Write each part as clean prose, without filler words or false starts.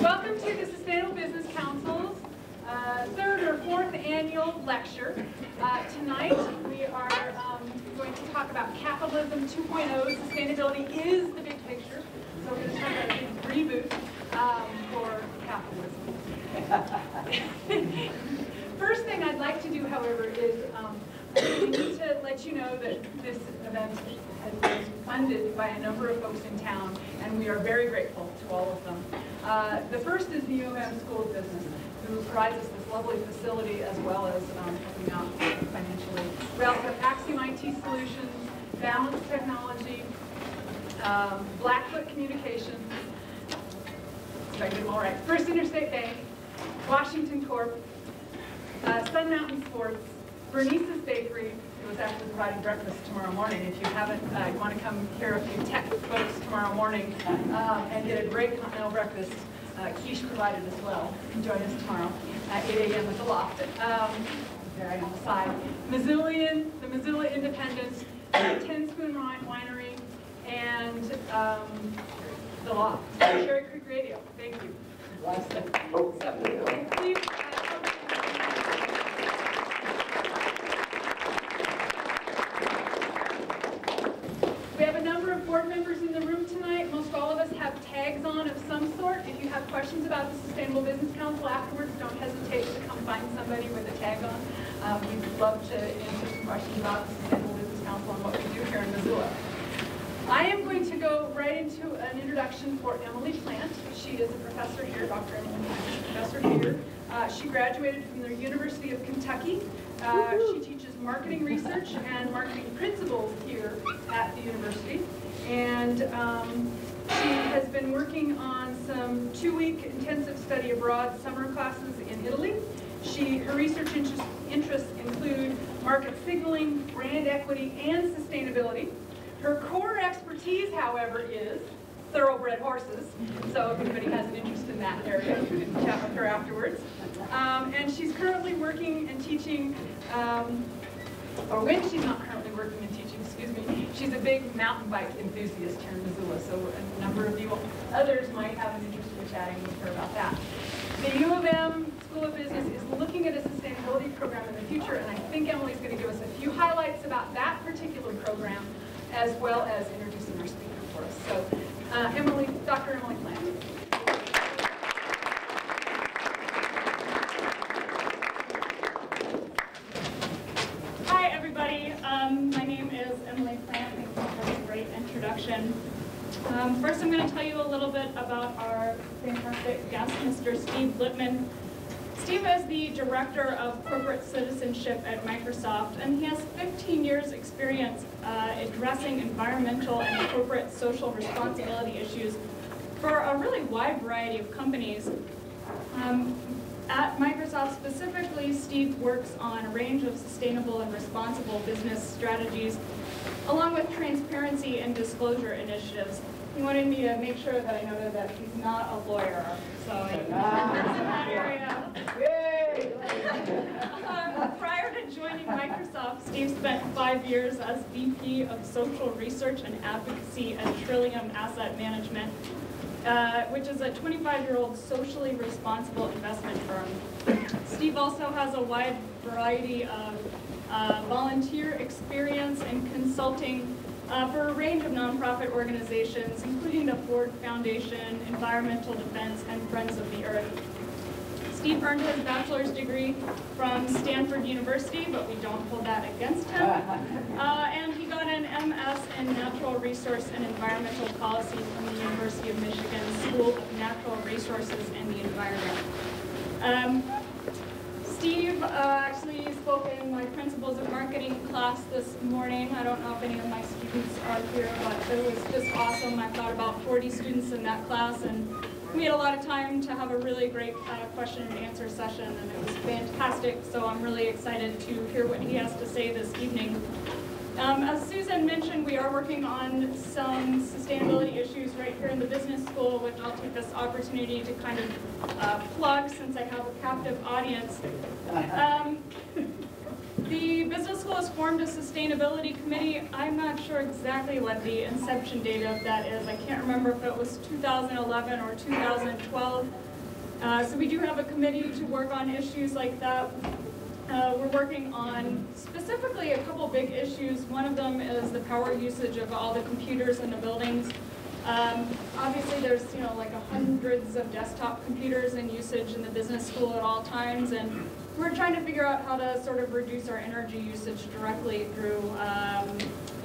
Welcome to the Sustainable Business Council's third or fourth annual lecture. Tonight we are going to talk about capitalism 2.0. Sustainability is the big picture. So we're going to talk about a big reboot for capitalism. First thing I'd like to do, however, is we need to let you know that this event has been funded by a number of folks in town, and we are very grateful to all of them. The first is the U of M School of Business, who provides us this lovely facility as well as helping out financially. We also have Axiom IT Solutions, Balance Technology, Blackfoot Communications, if I get them all right, First Interstate Bank, Washington Corp, Sun Mountain Sports, Bernice's Bakery, who is actually providing breakfast tomorrow morning. If you haven't, you want to come hear a few tech folks tomorrow morning and get a great continental breakfast. Quiche provided as well. Join us tomorrow at 8 a.m. at the Loft. Right on the side. Missoulian, the Missoula Independent, 10 Spoon Winery, and the Loft. Cherry Creek Radio. Thank you. Please, we have a number of board members in the room tonight. Most all of us have tags on of some sort. If you have questions about the Sustainable Business Council afterwards, don't hesitate to come find somebody with a tag on. We'd love to answer some questions about the Sustainable Business Council and what we do here in Missoula. I am going to go right into an introduction for Emily Plant. She is a professor here, Dr. Emily Plant is a professor here. She graduated from the University of Kentucky. She teaches marketing research and marketing principles here at the university. And she has been working on some 2-week intensive study abroad summer classes in Italy. Her research interests include market signaling, brand equity, and sustainability. Her core expertise, however, is thoroughbred horses. So if anybody has an interest in that area, you can chat with her afterwards. And she's currently working and teaching, or when she's not currently working and teaching, excuse me, she's a big mountain bike enthusiast here in Missoula. So a number of you others might have an interest in chatting with her about that. The U of M School of Business is looking at a sustainability program in the future, and I think Emily's going to give us a few highlights about that particular program, as well as introducing our speaker for us. So, Dr. Emily Plant. Hi, everybody. My name is Emily Plant. Thank you for the great introduction. First, I'm going to tell you a little bit about our fantastic guest, Mr. Steve Lippman. Steve is the Director of Corporate Citizenship at Microsoft, and he has 15 years experience addressing environmental and corporate social responsibility issues for a really wide variety of companies. At Microsoft specifically, Steve works on a range of sustainable and responsible business strategies, along with transparency and disclosure initiatives. He wanted me to make sure that I noted that he's not a lawyer, so he works in that area. Prior to joining Microsoft, Steve spent 5 years as VP of Social Research and Advocacy at Trillium Asset Management, which is a 25-year-old socially responsible investment firm. Steve also has a wide variety of volunteer experience and consulting for a range of nonprofit organizations, including the Ford Foundation, Environmental Defense, and Friends of the Earth. Steve earned his bachelor's degree from Stanford University, but we don't hold that against him. And he got an MS in Natural Resource and Environmental Policy from the University of Michigan School of Natural Resources and the Environment. Steve actually spoke in my Principles of Marketing class this morning. I don't know if any of my students are here, but it was just awesome. I've got about 40 students in that class, and we had a lot of time to have a really great question and answer session, and it was fantastic. So I'm really excited to hear what he has to say this evening. As Susan mentioned, we are working on some sustainability issues right here in the business school, which I'll take this opportunity to kind of plug since I have a captive audience. The business school has formed a sustainability committee. I'm not sure exactly what the inception date of that is. I can't remember if it was 2011 or 2012. So we do have a committee to work on issues like that. We're working on specifically a couple big issues. One of them is the power usage of all the computers in the buildings. Obviously there's like hundreds of desktop computers in usage in the business school at all times, and we're trying to figure out how to sort of reduce our energy usage directly through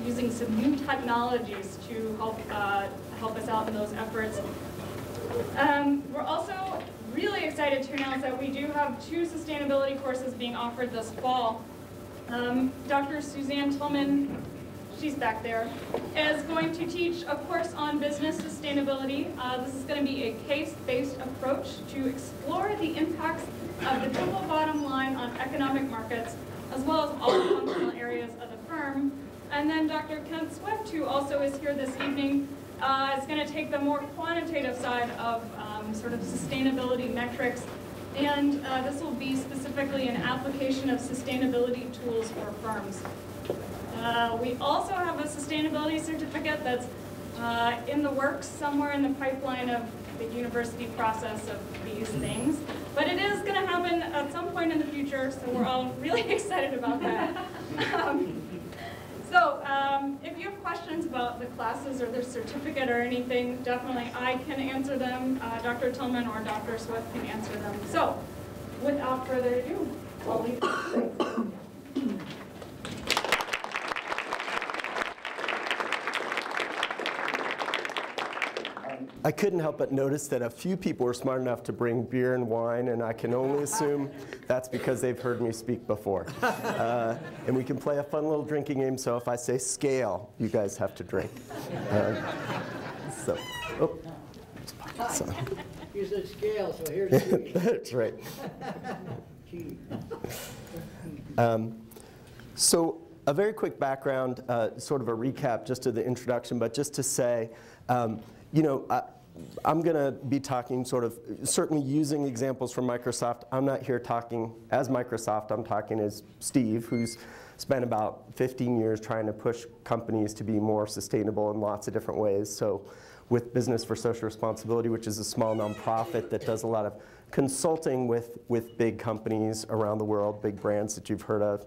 using some new technologies to help us out in those efforts. We're also really excited to announce that we do have 2 sustainability courses being offered this fall. Dr. Suzanne Tillman, she's back there, is going to teach a course on business sustainability. This is going to be a case-based approach to explore the impacts of the triple bottom line on economic markets, as well as all the functional areas of the firm. And then Dr. Kent Swift, who also is here this evening, is going to take the more quantitative side of sort of sustainability metrics, and this will be specifically an application of sustainability tools for firms. We also have a sustainability certificate that's in the works somewhere in the pipeline of the university process of these things, but it is going to happen at some point in the future, so we're all really excited about that. If you have questions about the classes or the certificate or anything, definitely I can answer them. Dr. Tillman or Dr. Swift can answer them. So, without further ado, I'll leave it. I couldn't help but notice that a few people were smart enough to bring beer and wine, and I can only assume that's because they've heard me speak before. And we can play a fun little drinking game, so if I say scale, you guys have to drink. You said scale, so here's the That's right. So a very quick background, sort of a recap just to the introduction, but just to say, I'm going to be talking sort of, certainly using examples from Microsoft. I'm not here talking as Microsoft. I'm talking as Steve, who's spent about 15 years trying to push companies to be more sustainable in lots of different ways. So with Business for Social Responsibility, which is a small nonprofit that does a lot of consulting with big companies around the world, big brands that you've heard of,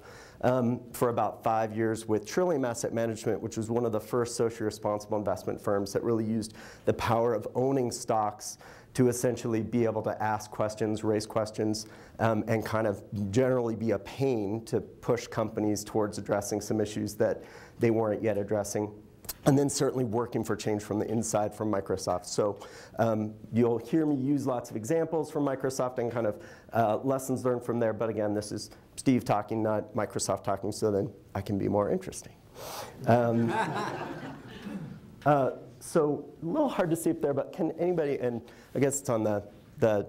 for about 5 years with Trillium Asset Management, which was one of the first socially responsible investment firms that really used the power of owning stocks to essentially be able to ask questions, raise questions, and kind of generally be a pain to push companies towards addressing some issues that they weren't yet addressing. And then certainly working for change from the inside from Microsoft. So you'll hear me use lots of examples from Microsoft and kind of lessons learned from there. But again, this is Steve talking, not Microsoft talking, so then I can be more interesting. So a little hard to see up there, but can anybody, and I guess it's on the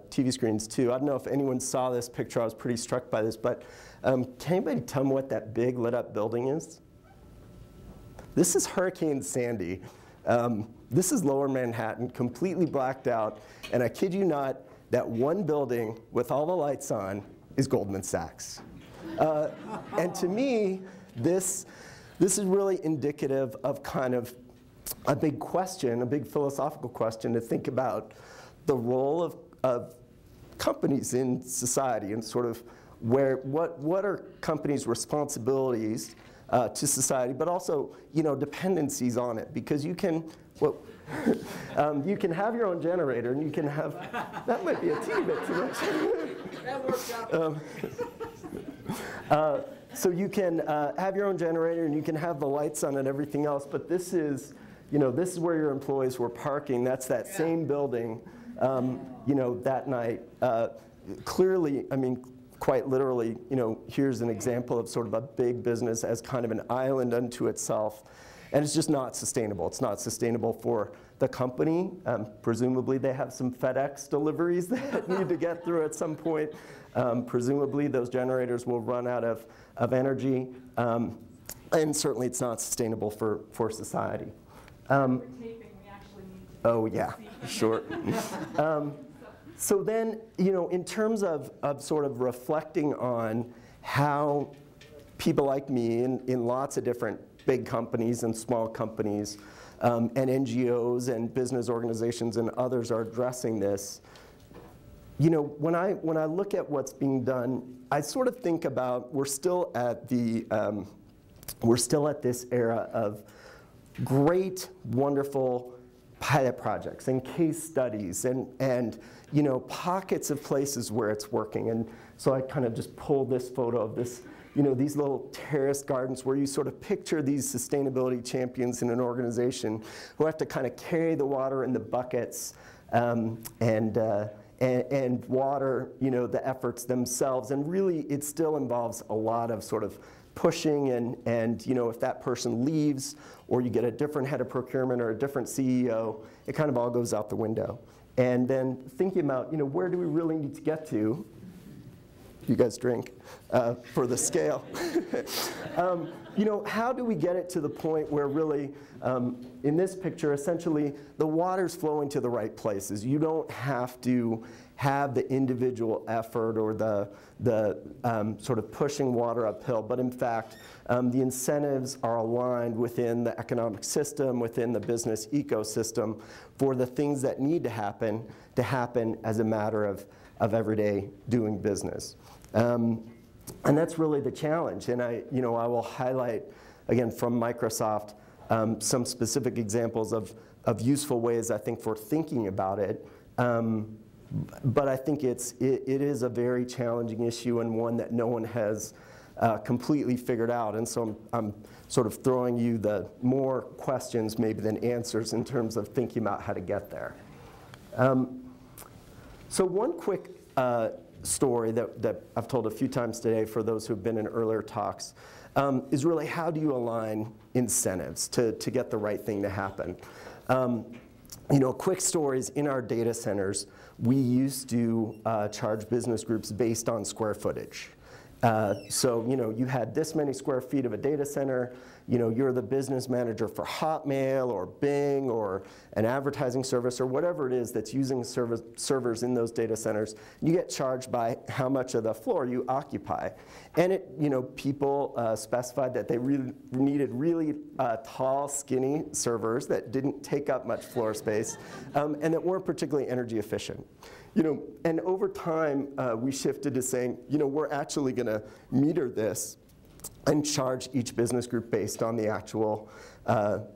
TV screens too. I don't know if anyone saw this picture. I was pretty struck by this, but can anybody tell me what that big lit up building is? This is Hurricane Sandy. This is Lower Manhattan, completely blacked out. And I kid you not, that one building with all the lights on is Goldman Sachs. And to me, this is really indicative of kind of a big question, a big philosophical question to think about the role of companies in society and sort of what are companies' responsibilities to society, but also, dependencies on it, because you can, you can have your own generator, and you can have, that might be a teeny bit too much. That works out. So you can have your own generator, and you can have the lights on and everything else, but this is, this is where your employees were parking. That's that same building, that night. Clearly, I mean, quite literally, here's an example of sort of a big business as kind of an island unto itself. And it's just not sustainable. It's not sustainable for the company. Presumably they have some FedEx deliveries that need to get through at some point. Presumably those generators will run out of energy. and certainly it's not sustainable for society. We're taping, we actually need to Oh yeah, sure. So then, in terms of sort of reflecting on how people like me in lots of different big companies and small companies and NGOs and business organizations and others are addressing this, when I look at what's being done, I sort of think about we're still at this era of great, wonderful pilot projects and case studies and pockets of places where it's working. And so I kind of just pulled this photo of this, these little terrace gardens where you sort of picture these sustainability champions in an organization who have to kind of carry the water in the buckets and water, the efforts themselves. And really, it still involves a lot of sort of pushing and if that person leaves or you get a different head of procurement or a different CEO, it kind of all goes out the window. And then thinking about, where do we really need to get to? You guys drink for the scale. How do we get it to the point where really, in this picture, essentially, the water's flowing to the right places. You don't have to have the individual effort or the sort of pushing water uphill, but in fact, the incentives are aligned within the economic system, within the business ecosystem for the things that need to happen as a matter of everyday doing business. And that's really the challenge. And I will highlight, again, from Microsoft, some specific examples of useful ways, I think, for thinking about it. But I think it is a very challenging issue and one that no one has completely figured out. And so I'm sort of throwing you the more questions maybe than answers in terms of thinking about how to get there. So one quick story that I've told a few times today for those who've been in earlier talks is really how do you align incentives to get the right thing to happen. Quick stories in our data centers, we used to charge business groups based on square footage. So you had this many square feet of a data center, you're the business manager for Hotmail or Bing or an advertising service or whatever it is that's using servers in those data centers. You get charged by how much of the floor you occupy. And people specified that they really needed really tall, skinny servers that didn't take up much floor space and that weren't particularly energy efficient. And over time, we shifted to saying, we're actually going to meter this and charge each business group based on the actual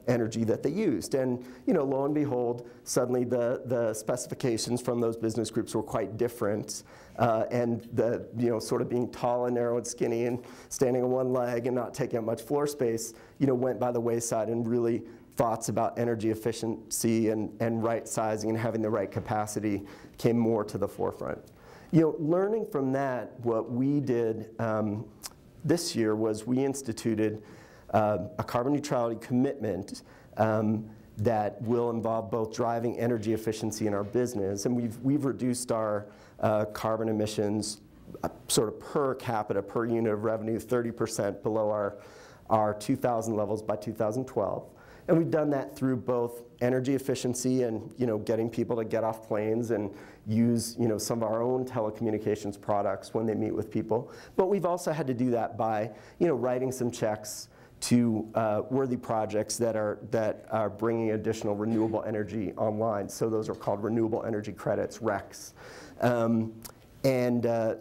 energy that they used. And lo and behold, suddenly the specifications from those business groups were quite different. And the sort of being tall and narrow and skinny and standing on one leg and not taking up much floor space, went by the wayside, and really thoughts about energy efficiency and right sizing and having the right capacity came more to the forefront. Learning from that, what we did this year was we instituted a carbon neutrality commitment that will involve both driving energy efficiency in our business, and we've reduced our carbon emissions sort of per capita, per unit of revenue, 30% below our 2000 levels by 2012. And we've done that through both energy efficiency and getting people to get off planes and use some of our own telecommunications products when they meet with people. But we've also had to do that by writing some checks to worthy projects that are bringing additional renewable energy online. So those are called renewable energy credits, RECs.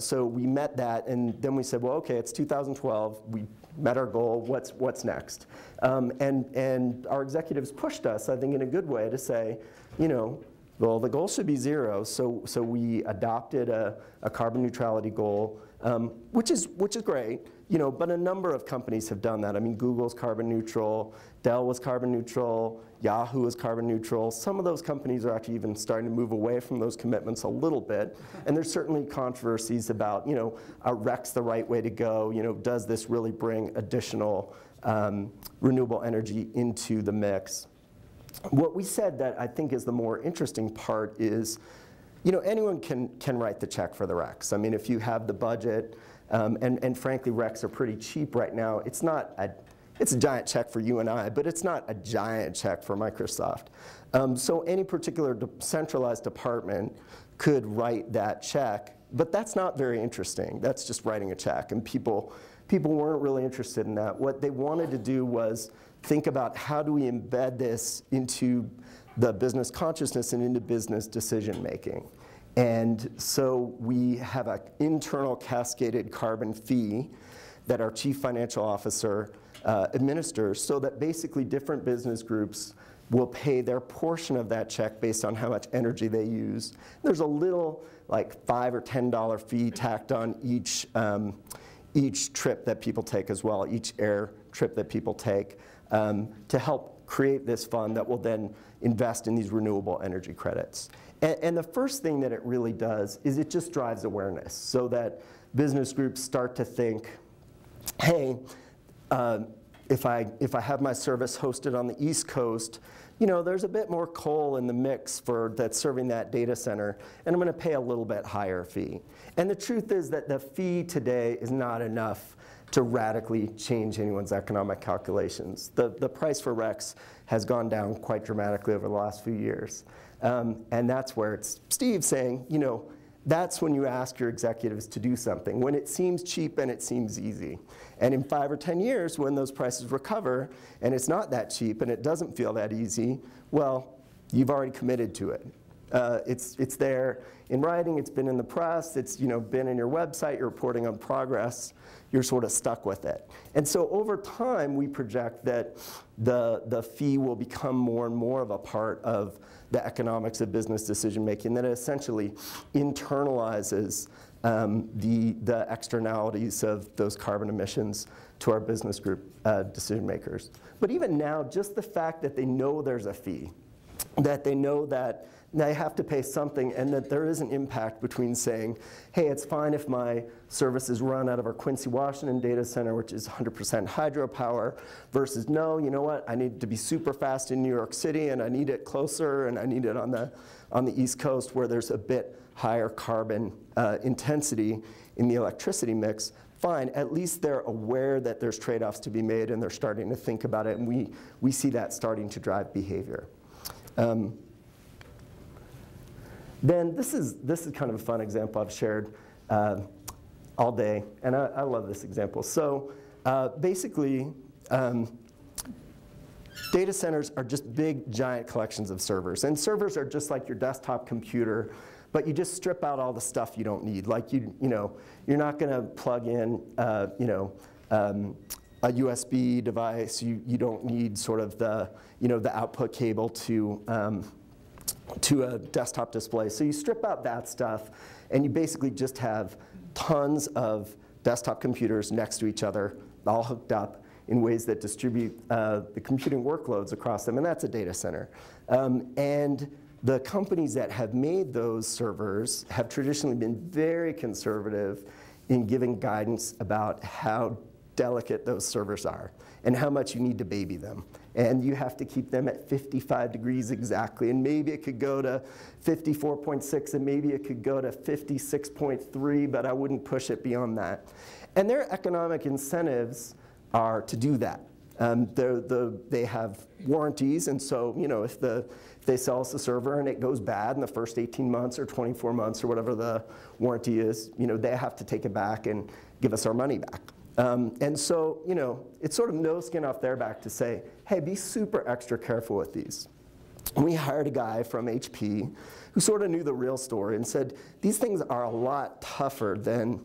So we met that, and then we said, well, okay, it's 2012. We met our goal. What's next? And our executives pushed us, I think, in a good way to say, well, the goal should be zero. So we adopted a carbon neutrality goal, which is great. But a number of companies have done that. I mean, Google's carbon neutral, Dell was carbon neutral, Yahoo is carbon neutral. Some of those companies are actually even starting to move away from those commitments a little bit. And there's certainly controversies about, are RECs the right way to go? Does this really bring additional renewable energy into the mix? What we said that I think is the more interesting part is, anyone can write the check for the RECs. I mean, if you have the budget, and frankly, RECs are pretty cheap right now. It's not a it's a giant check for you and I, but it's not a giant check for Microsoft. So any particular centralized department could write that check, but that's not very interesting. That's just writing a check, and people weren't really interested in that. What they wanted to do was think about how do we embed this into the business consciousness and into business decision making. And so we have an internal cascaded carbon fee that our chief financial officer administers, so that basically different business groups will pay their portion of that check based on how much energy they use. There's a little like $5 or $10 fee tacked on each trip that people take as well, each air trip that people take, to help create this fund that will then invest in these renewable energy credits. And the first thing that it really does is it just drives awareness, so that business groups start to think, hey, if I have my service hosted on the East Coast, you know, there's a bit more coal in the mix that's serving that data center, and I'm going to pay a little bit higher fee. And the truth is that the fee today is not enough to radically change anyone's economic calculations. The price for RECs has gone down quite dramatically over the last few years. And that's where it's Steve saying, you know, that's when you ask your executives to do something, when it seems cheap and it seems easy. And in 5 or 10 years, when those prices recover and it's not that cheap and it doesn't feel that easy, well, you've already committed to it. It's there in writing, it's been in the press, it's been in your website, you're reporting on progress, you're sort of stuck with it. And so over time, we project that the fee will become more and more of a part of the economics of business decision making, that it essentially internalizes the externalities of those carbon emissions to our business group decision makers. But even now, just the fact that they know there's a fee, that they know that they have to pay something, and that there is an impact between saying, hey, it's fine if my service is run out of our Quincy, Washington data center, which is 100% hydropower, versus no, you know what, I need it to be super fast in New York City, and I need it closer, and I need it on the East Coast where there's a bit higher carbon intensity in the electricity mix. Fine, at least they're aware that there's trade-offs to be made, and they're starting to think about it, and we see that starting to drive behavior. Then this is kind of a fun example I've shared all day, and I love this example. So basically, data centers are just big, giant collections of servers. And servers are just like your desktop computer, but you just strip out all the stuff you don't need. Like you're not going to plug in a USB device. You don't need sort of the output cable to a desktop display. So you strip out that stuff, and you basically just have tons of desktop computers next to each other, all hooked up in ways that distribute the computing workloads across them, and that's a data center. And the companies that have made those servers have traditionally been very conservative in giving guidance about how delicate those servers are and how much you need to baby them. And you have to keep them at 55 degrees exactly, and maybe it could go to 54.6, and maybe it could go to 56.3, but I wouldn't push it beyond that. And their economic incentives are to do that. They have warranties, and so if they sell us a server and it goes bad in the first 18 months or 24 months or whatever the warranty is, they have to take it back and give us our money back. And so, it's sort of no skin off their back to say, hey, be super extra careful with these. And we hired a guy from HP who sort of knew the real story and said, these things are a lot tougher than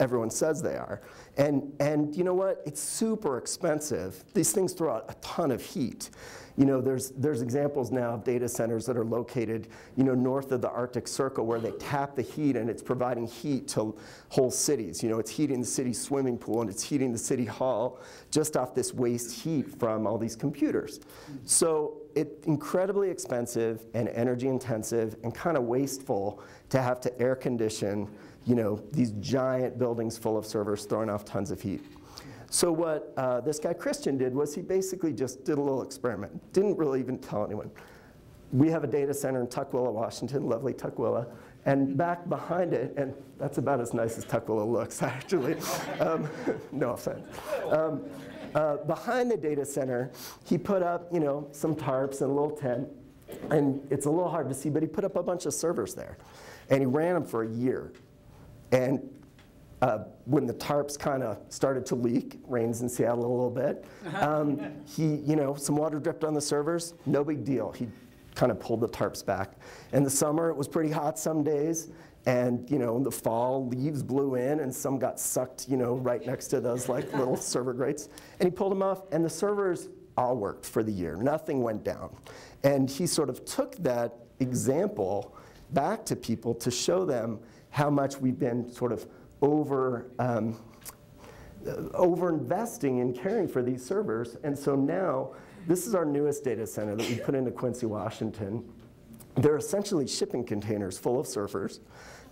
everyone says they are. And you know what? It's super expensive. These things throw out a ton of heat. There's examples now of data centers that are located, north of the Arctic Circle, where they tap the heat and it's providing heat to whole cities. It's heating the city swimming pool and it's heating the city hall just off this waste heat from all these computers. So it's incredibly expensive and energy intensive and kind of wasteful to have to air condition, these giant buildings full of servers throwing off tons of heat. So what this guy Christian did was he basically just did a little experiment. Didn't really even tell anyone. We have a data center in Tukwila, Washington, lovely Tukwila. And back behind it, and that's about as nice as Tukwila looks, actually. No offense. behind the data center, he put up, some tarps and a little tent. And it's a little hard to see, but he put up a bunch of servers there. And he ran them for a year. And when the tarps kind of started to leak, rains in Seattle a little bit, some water dripped on the servers, no big deal. He kind of pulled the tarps back. In the summer, it was pretty hot some days. And, in the fall, leaves blew in and some got sucked, right next to those little server grates. And he pulled them off, and the servers all worked for the year. Nothing went down. And he sort of took that example back to people to show them how much we've been sort of over-investing in caring for these servers. And so now, this is our newest data center that we put into Quincy, Washington. They're essentially shipping containers full of servers.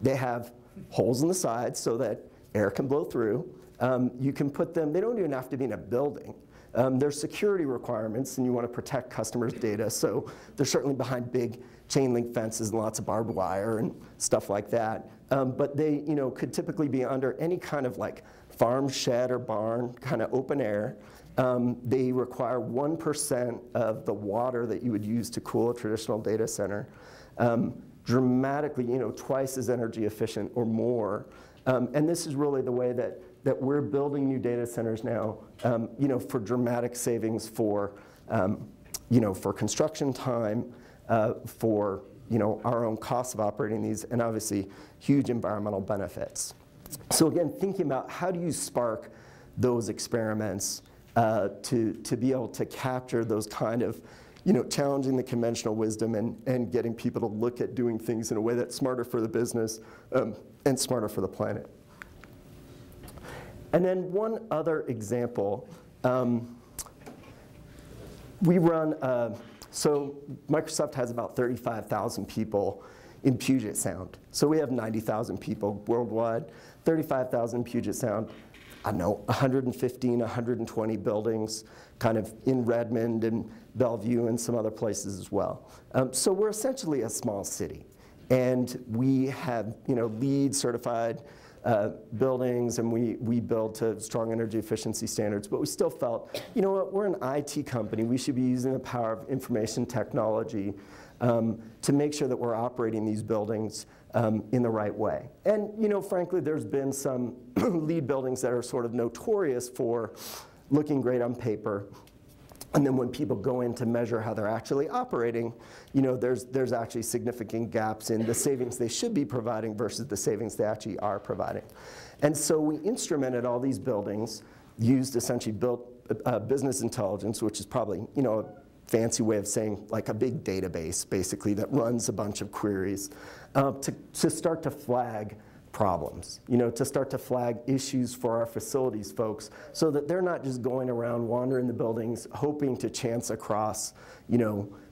They have holes in the sides so that air can blow through. You can put them, they don't even have to be in a building. There's security requirements, and you want to protect customers' data, so they're certainly behind big chain link fences and lots of barbed wire and stuff like that. But they, could typically be under any kind of farm shed or barn, kind of open air. They require 1% of the water that you would use to cool a traditional data center. Dramatically, twice as energy efficient or more. And this is really the way that we're building new data centers now, for dramatic savings for construction time, for our own costs of operating these, and obviously huge environmental benefits. So again, thinking about how do you spark those experiments to be able to capture those kind of, challenging the conventional wisdom and getting people to look at doing things in a way that's smarter for the business and smarter for the planet. And then one other example, we run, so Microsoft has about 35,000 people in Puget Sound. So we have 90,000 people worldwide, 35,000 Puget Sound. I don't know, 115, 120 buildings, kind of in Redmond and Bellevue and some other places as well. So we're essentially a small city. And we have, LEED certified buildings, and we build to strong energy efficiency standards, but we still felt, we're an IT company. We should be using the power of information technology to make sure that we're operating these buildings in the right way. And, frankly, there's been some LEED buildings that are sort of notorious for looking great on paper. And then when people go in to measure how they're actually operating, there's actually significant gaps in the savings they should be providing versus the savings they actually are providing. And so we instrumented all these buildings, used essentially built business intelligence, which is probably, a fancy way of saying like a big database, basically, that runs a bunch of queries to start to flag problems, to start to flag issues for our facilities folks so that they're not just going around wandering the buildings hoping to chance across,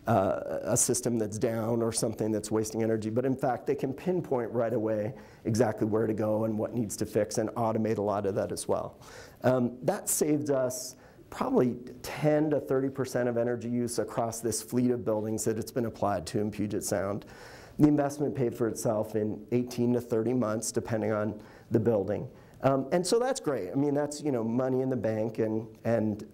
a system that's down or something that's wasting energy, but in fact they can pinpoint right away exactly where to go and what needs to fix and automate a lot of that as well. That saved us probably 10 to 30% of energy use across this fleet of buildings that it's been applied to in Puget Sound. The investment paid for itself in 18 to 30 months, depending on the building. And so that's great. I mean, that's money in the bank, and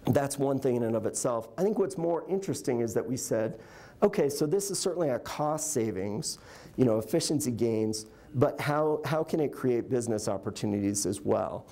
that's one thing in and of itself. I think what's more interesting is that we said, okay, so this is certainly a cost savings, efficiency gains, but how can it create business opportunities as well?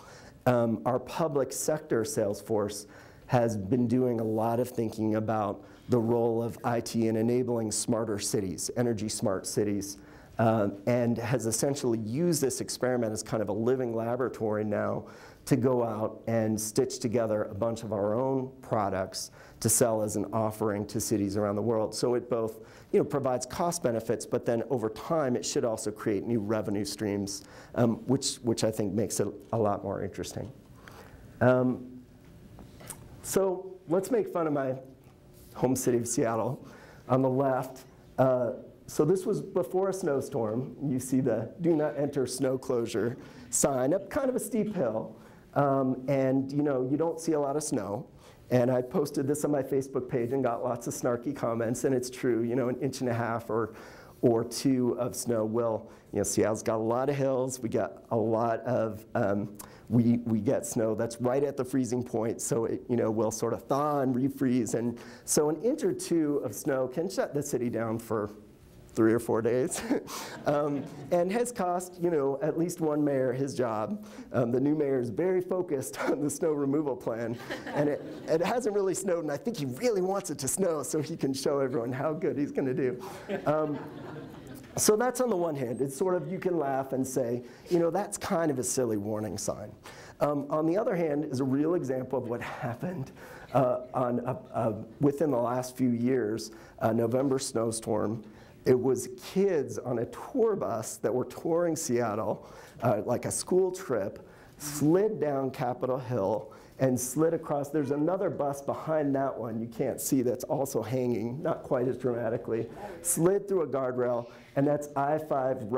Our public sector sales force has been doing a lot of thinking about the role of IT in enabling smarter cities, energy smart cities, and has essentially used this experiment as kind of a living laboratory now to go out and stitch together a bunch of our own products to sell as an offering to cities around the world. So it both provides cost benefits, but then over time it should also create new revenue streams, which I think makes it a lot more interesting. So let's make fun of my home city of Seattle. On the left, so this was before a snowstorm. You see the "Do not enter snow closure" sign up kind of a steep hill, and you don't see a lot of snow. And I posted this on my Facebook page and got lots of snarky comments, and it's true. 1.5 inches or or two of snow will, Seattle's got a lot of hills, we got a lot of, we get snow that's right at the freezing point, so it will sort of thaw and refreeze. And so an inch or two of snow can shut the city down for 3 or 4 days, and has cost at least one mayor his job. The new mayor is very focused on the snow removal plan, and it hasn't really snowed, and I think he really wants it to snow so he can show everyone how good he's going to do. So that's on the one hand. It's sort of, you can laugh and say, that's kind of a silly warning sign. On the other hand is a real example of what happened within the last few years, a November snowstorm. It was kids on a tour bus that were touring Seattle, like a school trip, slid down Capitol Hill and slid across. There's another bus behind that one you can't see that's also hanging, not quite as dramatically, slid through a guardrail, and that's I-5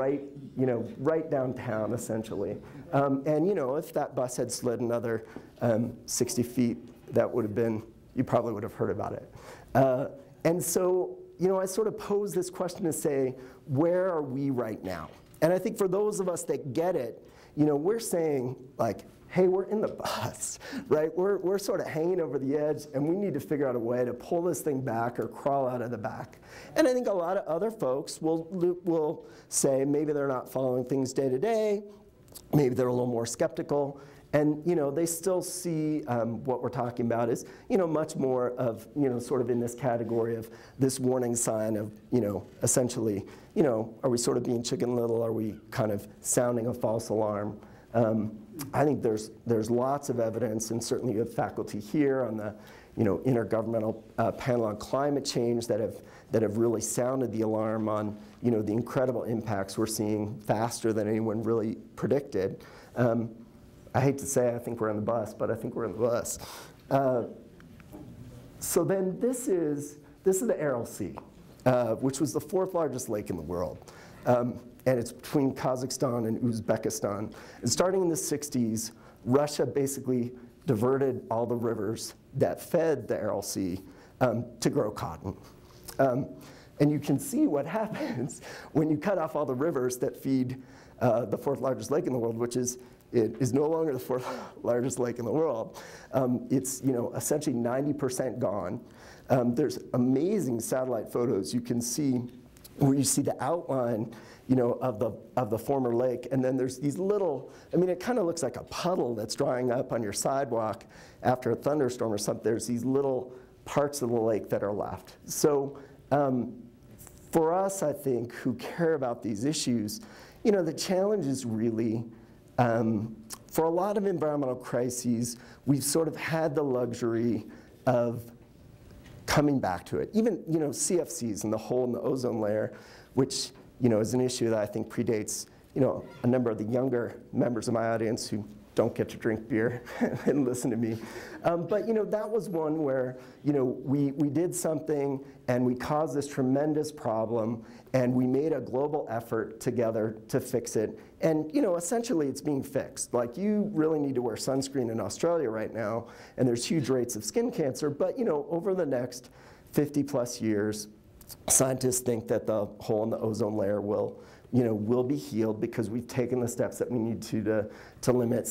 right downtown, essentially. And if that bus had slid another 60 feet, that would have been, you probably would have heard about it. And so, I sort of pose this question to say, where are we right now? And I think for those of us that get it, we're saying, like, hey, we're in the bus, right? We're sort of hanging over the edge, and we need to figure out a way to pull this thing back or crawl out of the back. And I think a lot of other folks will say maybe they're not following things day to day, maybe they're a little more skeptical, and they still see what we're talking about is much more of sort of in this category of this warning sign of essentially are we sort of being Chicken Little? Are we kind of sounding a false alarm? I think there's lots of evidence, and certainly you have faculty here on the intergovernmental panel on climate change that have really sounded the alarm on the incredible impacts we're seeing faster than anyone really predicted. I hate to say I think we're on the bus, but I think we're on the bus. So then this is the Aral Sea, which was the 4th largest lake in the world. And it's between Kazakhstan and Uzbekistan. And starting in the 60s, Russia basically diverted all the rivers that fed the Aral Sea to grow cotton. And you can see what happens when you cut off all the rivers that feed the 4th largest lake in the world, which is no longer the 4th largest lake in the world. It's essentially 90% gone. There's amazing satellite photos you can see where you see the outline of the former lake, and then there's these little, it kind of looks like a puddle that's drying up on your sidewalk after a thunderstorm or something. There's these little parts of the lake that are left. So for us, I think, who care about these issues, the challenge is really, for a lot of environmental crises, we've sort of had the luxury of coming back to it. Even, CFCs and the hole in the ozone layer, which, is an issue that I think predates, a number of the younger members of my audience who don't get to drink beer and listen to me. But, that was one where, we did something and we caused this tremendous problem, and we made a global effort together to fix it. And, essentially it's being fixed. Like, you really need to wear sunscreen in Australia right now, and there's huge rates of skin cancer. But, over the next 50 plus years, scientists think that the hole in the ozone layer will be healed because we've taken the steps that we need to limit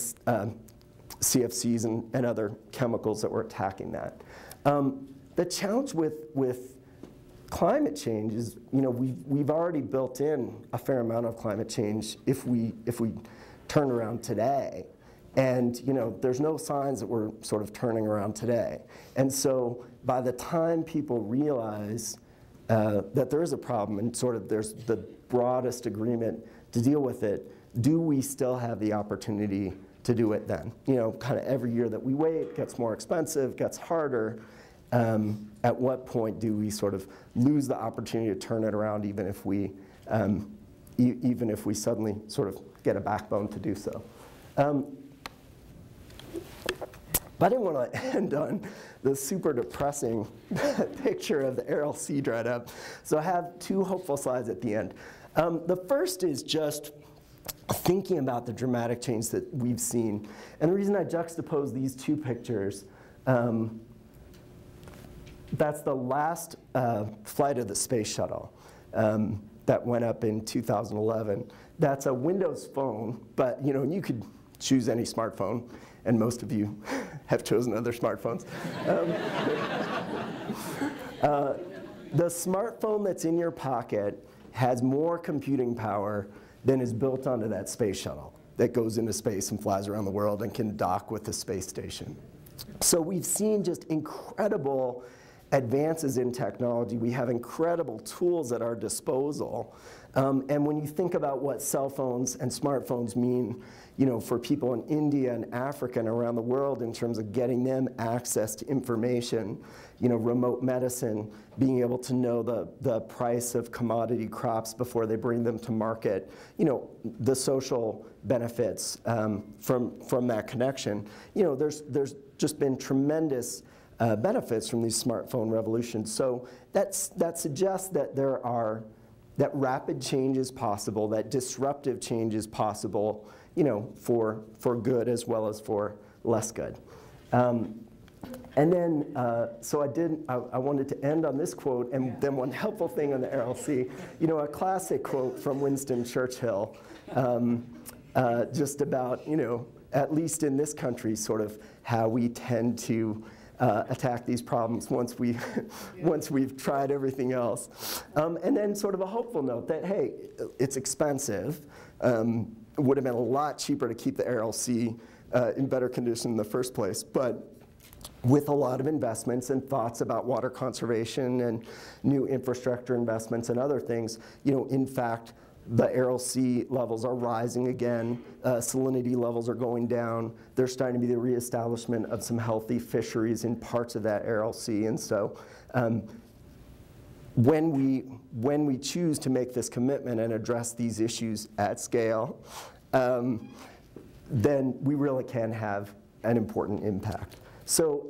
CFCs and other chemicals that were attacking that. The challenge with climate change is, we've already built in a fair amount of climate change if we turn around today. And there's no signs that we're sort of turning around today. And so by the time people realize that there is a problem and sort of there's the broadest agreement to deal with it, do we still have the opportunity to do it then? Kind of every year that we wait gets more expensive, gets harder. At what point do we sort of lose the opportunity to turn it around, even if we suddenly sort of get a backbone to do so? But I didn't want to end on the super depressing picture of the Aral Sea dried up. So I have 2 hopeful slides at the end. The first is just thinking about the dramatic change that we've seen. And the reason I juxtapose these 2 pictures, that's the last flight of the space shuttle. that went up in 2011. That's a Windows phone, but you could choose any smartphone, and most of you have chosen other smartphones. The smartphone that's in your pocket has more computing power than is built onto that space shuttle that goes into space and flies around the world and can dock with the space station. So we've seen just incredible advances in technology. We have incredible tools at our disposal. And when you think about what cell phones and smartphones mean, for people in India and Africa and around the world in terms of getting them access to information, remote medicine, being able to know the price of commodity crops before they bring them to market, the social benefits from that connection. There's just been tremendous benefits from these smartphone revolutions. So that suggests that that rapid change is possible, that disruptive change is possible, for good as well as for less good. And then, so I wanted to end on this quote, and then one helpful thing on the RLC, a classic quote from Winston Churchill, just about, at least in this country, sort of how we tend to attack these problems once we've tried everything else. And then sort of a hopeful note that, hey, it's expensive. It would have been a lot cheaper to keep the RLC in better condition in the first place. But with a lot of investments and thoughts about water conservation and new infrastructure investments and other things, in fact, the RLC levels are rising again. Salinity levels are going down. There's starting to be the reestablishment of some healthy fisheries in parts of that RLC. And so when we choose to make this commitment and address these issues at scale, then we really can have an important impact. So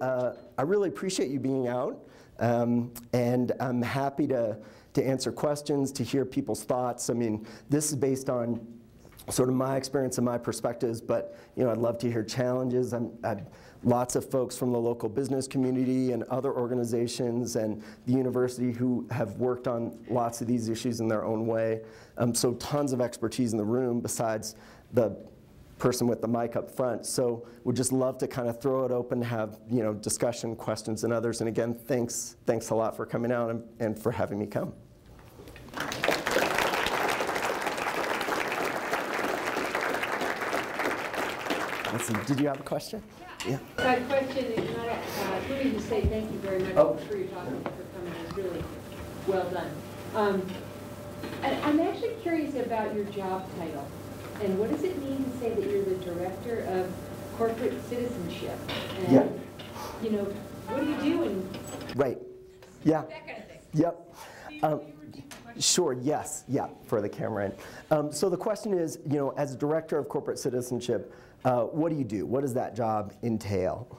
I really appreciate you being out, and I'm happy to answer questions, to hear people's thoughts. I mean, this is based on sort of my experience and my perspectives, but I'd love to hear challenges. I've lots of folks from the local business community and other organizations and the university who have worked on lots of these issues in their own way. So tons of expertise in the room besides the person with the mic up front. So we'd just love to kind of throw it open, have discussion, questions, and others. And again, thanks a lot for coming out and for having me come. Let's see, did you have a question? Yeah. I had a question. Let me just say thank you very much for your talk and for coming. It was really well done. And I'm actually curious about your job title. And what does it mean to say that you're the Director of Corporate Citizenship? And, what do you do? Right. Yeah. That kind of thing. Yep. Sure, yes, yeah, for the camera in. So the question is, as Director of Corporate Citizenship, what do you do? What does that job entail?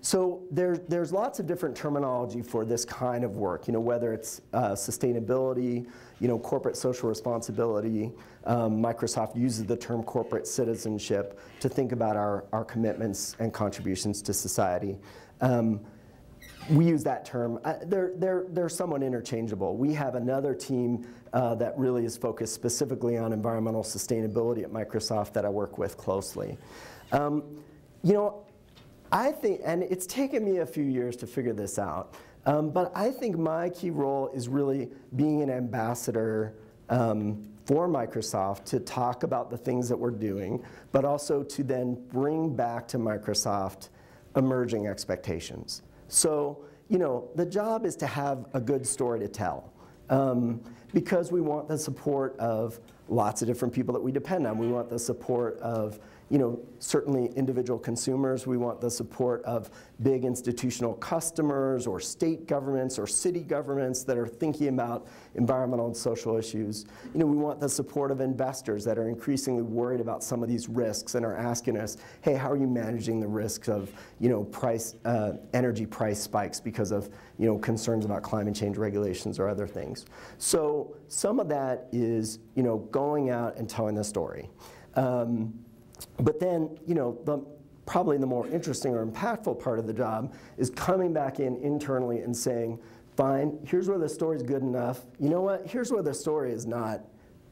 So there's lots of different terminology for this kind of work, whether it's sustainability, corporate social responsibility. Microsoft uses the term corporate citizenship to think about our commitments and contributions to society. We use that term. They're somewhat interchangeable. We have another team that really is focused specifically on environmental sustainability at Microsoft that I work with closely. I think, and it's taken me a few years to figure this out, but I think my key role is really being an ambassador for Microsoft to talk about the things that we're doing, but also to then bring back to Microsoft emerging expectations. So, the job is to have a good story to tell because we want the support of lots of different people that we depend on. We want the support of certainly individual consumers. We want the support of big institutional customers or state governments or city governments that are thinking about environmental and social issues. We want the support of investors that are increasingly worried about some of these risks and are asking us, hey, how are you managing the risks of energy price spikes because of concerns about climate change regulations or other things. So some of that is going out and telling the story. But then, probably the more interesting or impactful part of the job is coming back in internally and saying, fine, here's where the story's good enough. You know what, here's where the story is not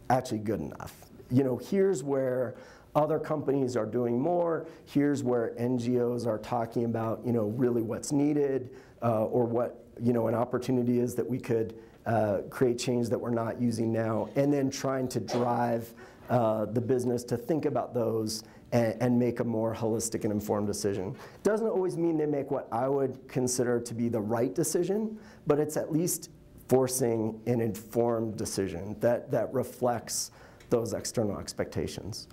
actually good enough. You know, here's where other companies are doing more, here's where NGOs are talking about, you know, really what's needed, or what, you know, an opportunity is that we could create change that we're not using now, and then trying to drive the business to think about those and make a more holistic and informed decision. It doesn't always mean they make what I would consider to be the right decision, but it's at least forcing an informed decision that reflects those external expectations.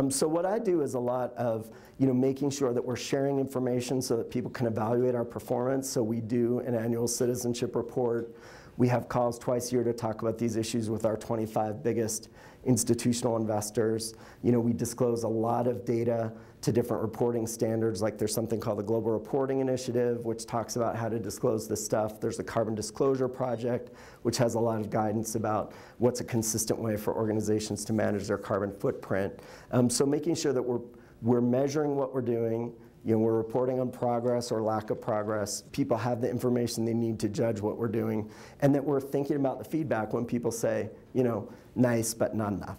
So what I do is a lot of, you know, making sure that we're sharing information so that people can evaluate our performance. So we do an annual citizenship report. We have calls twice a year to talk about these issues with our 25 biggest institutional investors. You know, we disclose a lot of data to different reporting standards, like there's something called the Global Reporting Initiative, which talks about how to disclose this stuff. There's the Carbon Disclosure Project, which has a lot of guidance about what's a consistent way for organizations to manage their carbon footprint. So making sure that we're measuring what we're doing, you know, we're reporting on progress or lack of progress, people have the information they need to judge what we're doing, and that we're thinking about the feedback when people say, you know, nice but not enough.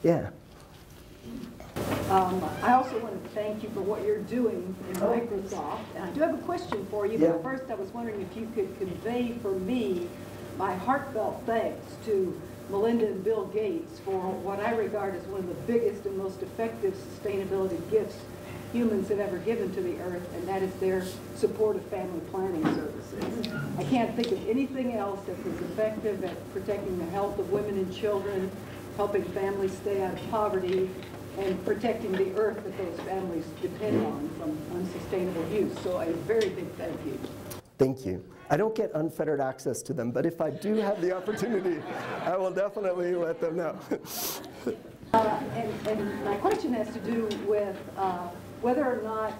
Yeah. I also want to thank you for what you're doing in Microsoft. And I do have a question for you, but first I was wondering if you could convey for me my heartfelt thanks to Melinda and Bill Gates for what I regard as one of the biggest and most effective sustainability gifts humans have ever given to the earth, and that is their support of family planning services. I can't think of anything else that's as effective at protecting the health of women and children, helping families stay out of poverty, and protecting the earth that those families depend on from unsustainable use. So a very big thank you. Thank you. I don't get unfettered access to them, but if I do have the opportunity, I will definitely let them know. And my question has to do with whether or not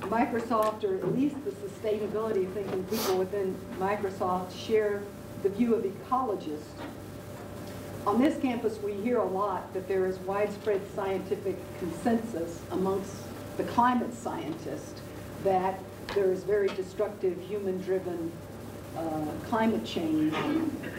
Microsoft, or at least the sustainability thinking people within Microsoft, share the view of ecologists. On this campus, we hear a lot that there is widespread scientific consensus amongst the climate scientists that there is very destructive human-driven climate change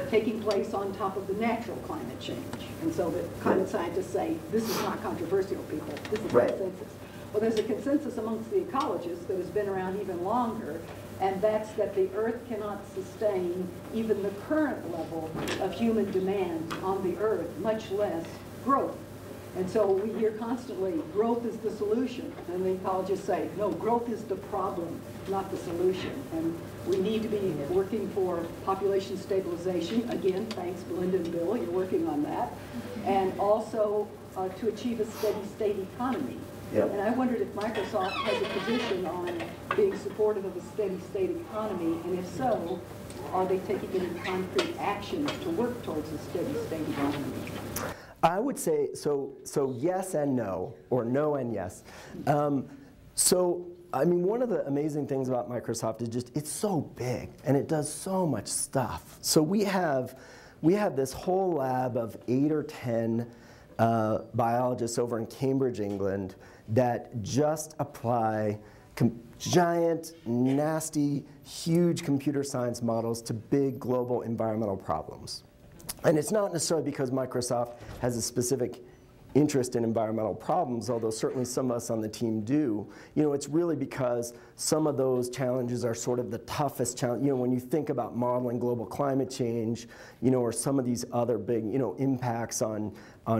taking place on top of the natural climate change. And so the climate scientists say, this is not controversial, people. This is consensus. Well, there's a consensus amongst the ecologists that has been around even longer, and that's that the Earth cannot sustain even the current level of human demand on the Earth, much less growth. And so we hear constantly, growth is the solution. And the ecologists say, no, growth is the problem, not the solution. And we need to be working for population stabilization. Again, thanks, Belinda and Bill, you're working on that. And also to achieve a steady state economy. Yep. And I wondered if Microsoft has a position on being supportive of a steady state economy, and if so, are they taking any concrete actions to work towards a steady state economy? I would say, so yes and no, or no and yes. So, I mean, one of the amazing things about Microsoft is just, it's so big, and it does so much stuff. So we have this whole lab of 8 or 10 biologists over in Cambridge, England, that just apply giant, nasty, huge computer science models to big global environmental problems. And it's not necessarily because Microsoft has a specific interest in environmental problems, although certainly some of us on the team do. You know, it's really because some of those challenges are sort of the toughest challenge. You know, when you think about modeling global climate change, you know, or some of these other big, you know, impacts on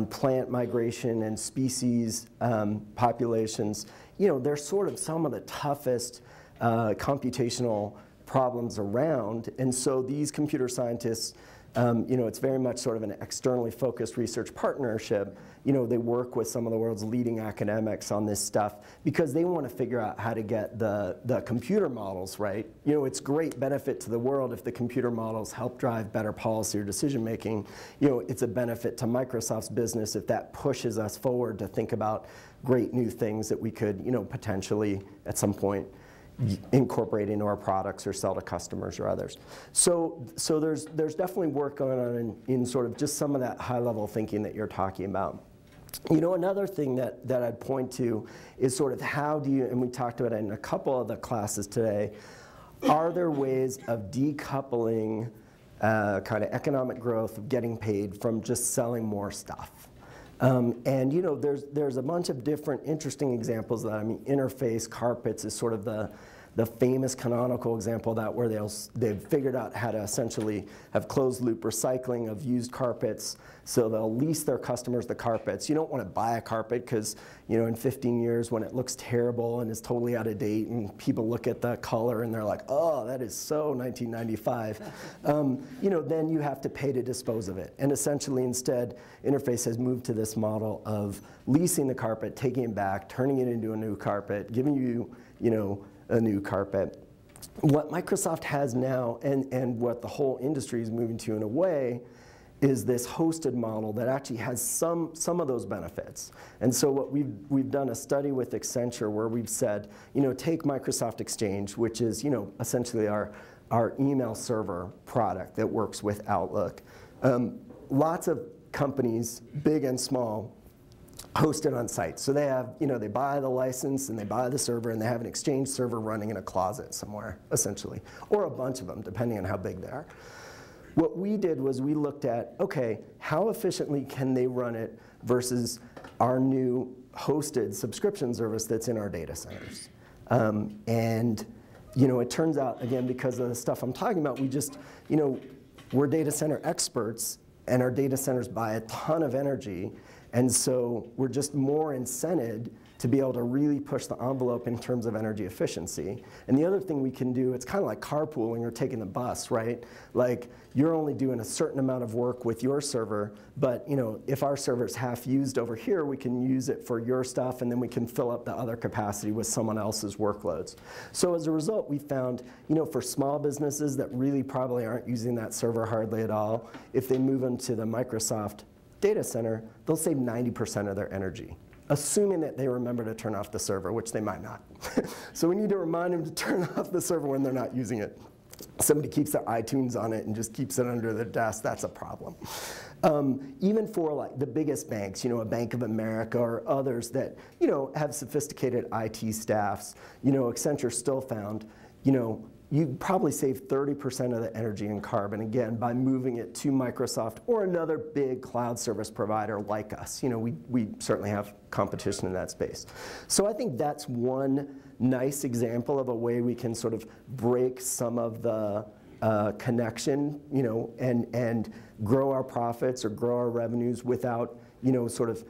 plant migration and species populations, you know, they're sort of some of the toughest computational problems around. And so these computer scientists, you know, it's very much sort of an externally focused research partnership. You know, they work with some of the world's leading academics on this stuff because they want to figure out how to get the computer models right. You know, it's great benefit to the world if the computer models help drive better policy or decision making. You know, it's a benefit to Microsoft's business if that pushes us forward to think about great new things that we could, you know, potentially at some point incorporate into our products or sell to customers or others. So there's definitely work going on in sort of just some of that high level thinking that you're talking about. You know, another thing that I'd point to is sort of how do you, and we talked about it in a couple of the classes today, are there ways of decoupling kind of economic growth of getting paid from just selling more stuff? And you know, there's a bunch of different interesting examples of that. I mean, interface carpets is sort of the famous canonical example of that, where they've figured out how to essentially have closed loop recycling of used carpets, so they'll lease their customers the carpets. You don't want to buy a carpet because, you know, in 15 years when it looks terrible and is totally out of date and people look at the color and they're like, oh, that is so 1995, you know, then you have to pay to dispose of it. And essentially instead, Interface has moved to this model of leasing the carpet, taking it back, turning it into a new carpet, giving you, you know, a new carpet. What Microsoft has now, and what the whole industry is moving to in a way, is this hosted model that actually has some of those benefits. And so what we've done a study with Accenture where we've said, you know, take Microsoft Exchange, which is, you know, essentially our email server product that works with Outlook. Lots of companies, big and small, hosted on site. So they have, you know, they buy the license and they buy the server and they have an Exchange server running in a closet somewhere, essentially, or a bunch of them, depending on how big they are. What we did was we looked at, okay, how efficiently can they run it versus our new hosted subscription service that's in our data centers. And, you know, it turns out, again, because of the stuff I'm talking about, we just, you know, we're data center experts and our data centers buy a ton of energy. And so we're just more incented to be able to really push the envelope in terms of energy efficiency. And the other thing we can do, it's kind of like carpooling or taking the bus, right? Like, you're only doing a certain amount of work with your server, but you know, if our server's half used over here, we can use it for your stuff, and then we can fill up the other capacity with someone else's workloads. So as a result, we found, you know, for small businesses that really probably aren't using that server hardly at all, if they move into the Microsoft data center, they'll save 90% of their energy, assuming that they remember to turn off the server, which they might not. So we need to remind them to turn off the server when they're not using it. Somebody keeps their iTunes on it and just keeps it under their desk, that's a problem. Even for like the biggest banks, you know, a Bank of America or others that, you know, have sophisticated IT staffs, you know, Accenture still found, you know, you probably save 30% of the energy and carbon, again, by moving it to Microsoft or another big cloud service provider like us. You know, we certainly have competition in that space. So I think that's one nice example of a way we can sort of break some of the connection, you know, and grow our profits or grow our revenues without, you know, sort of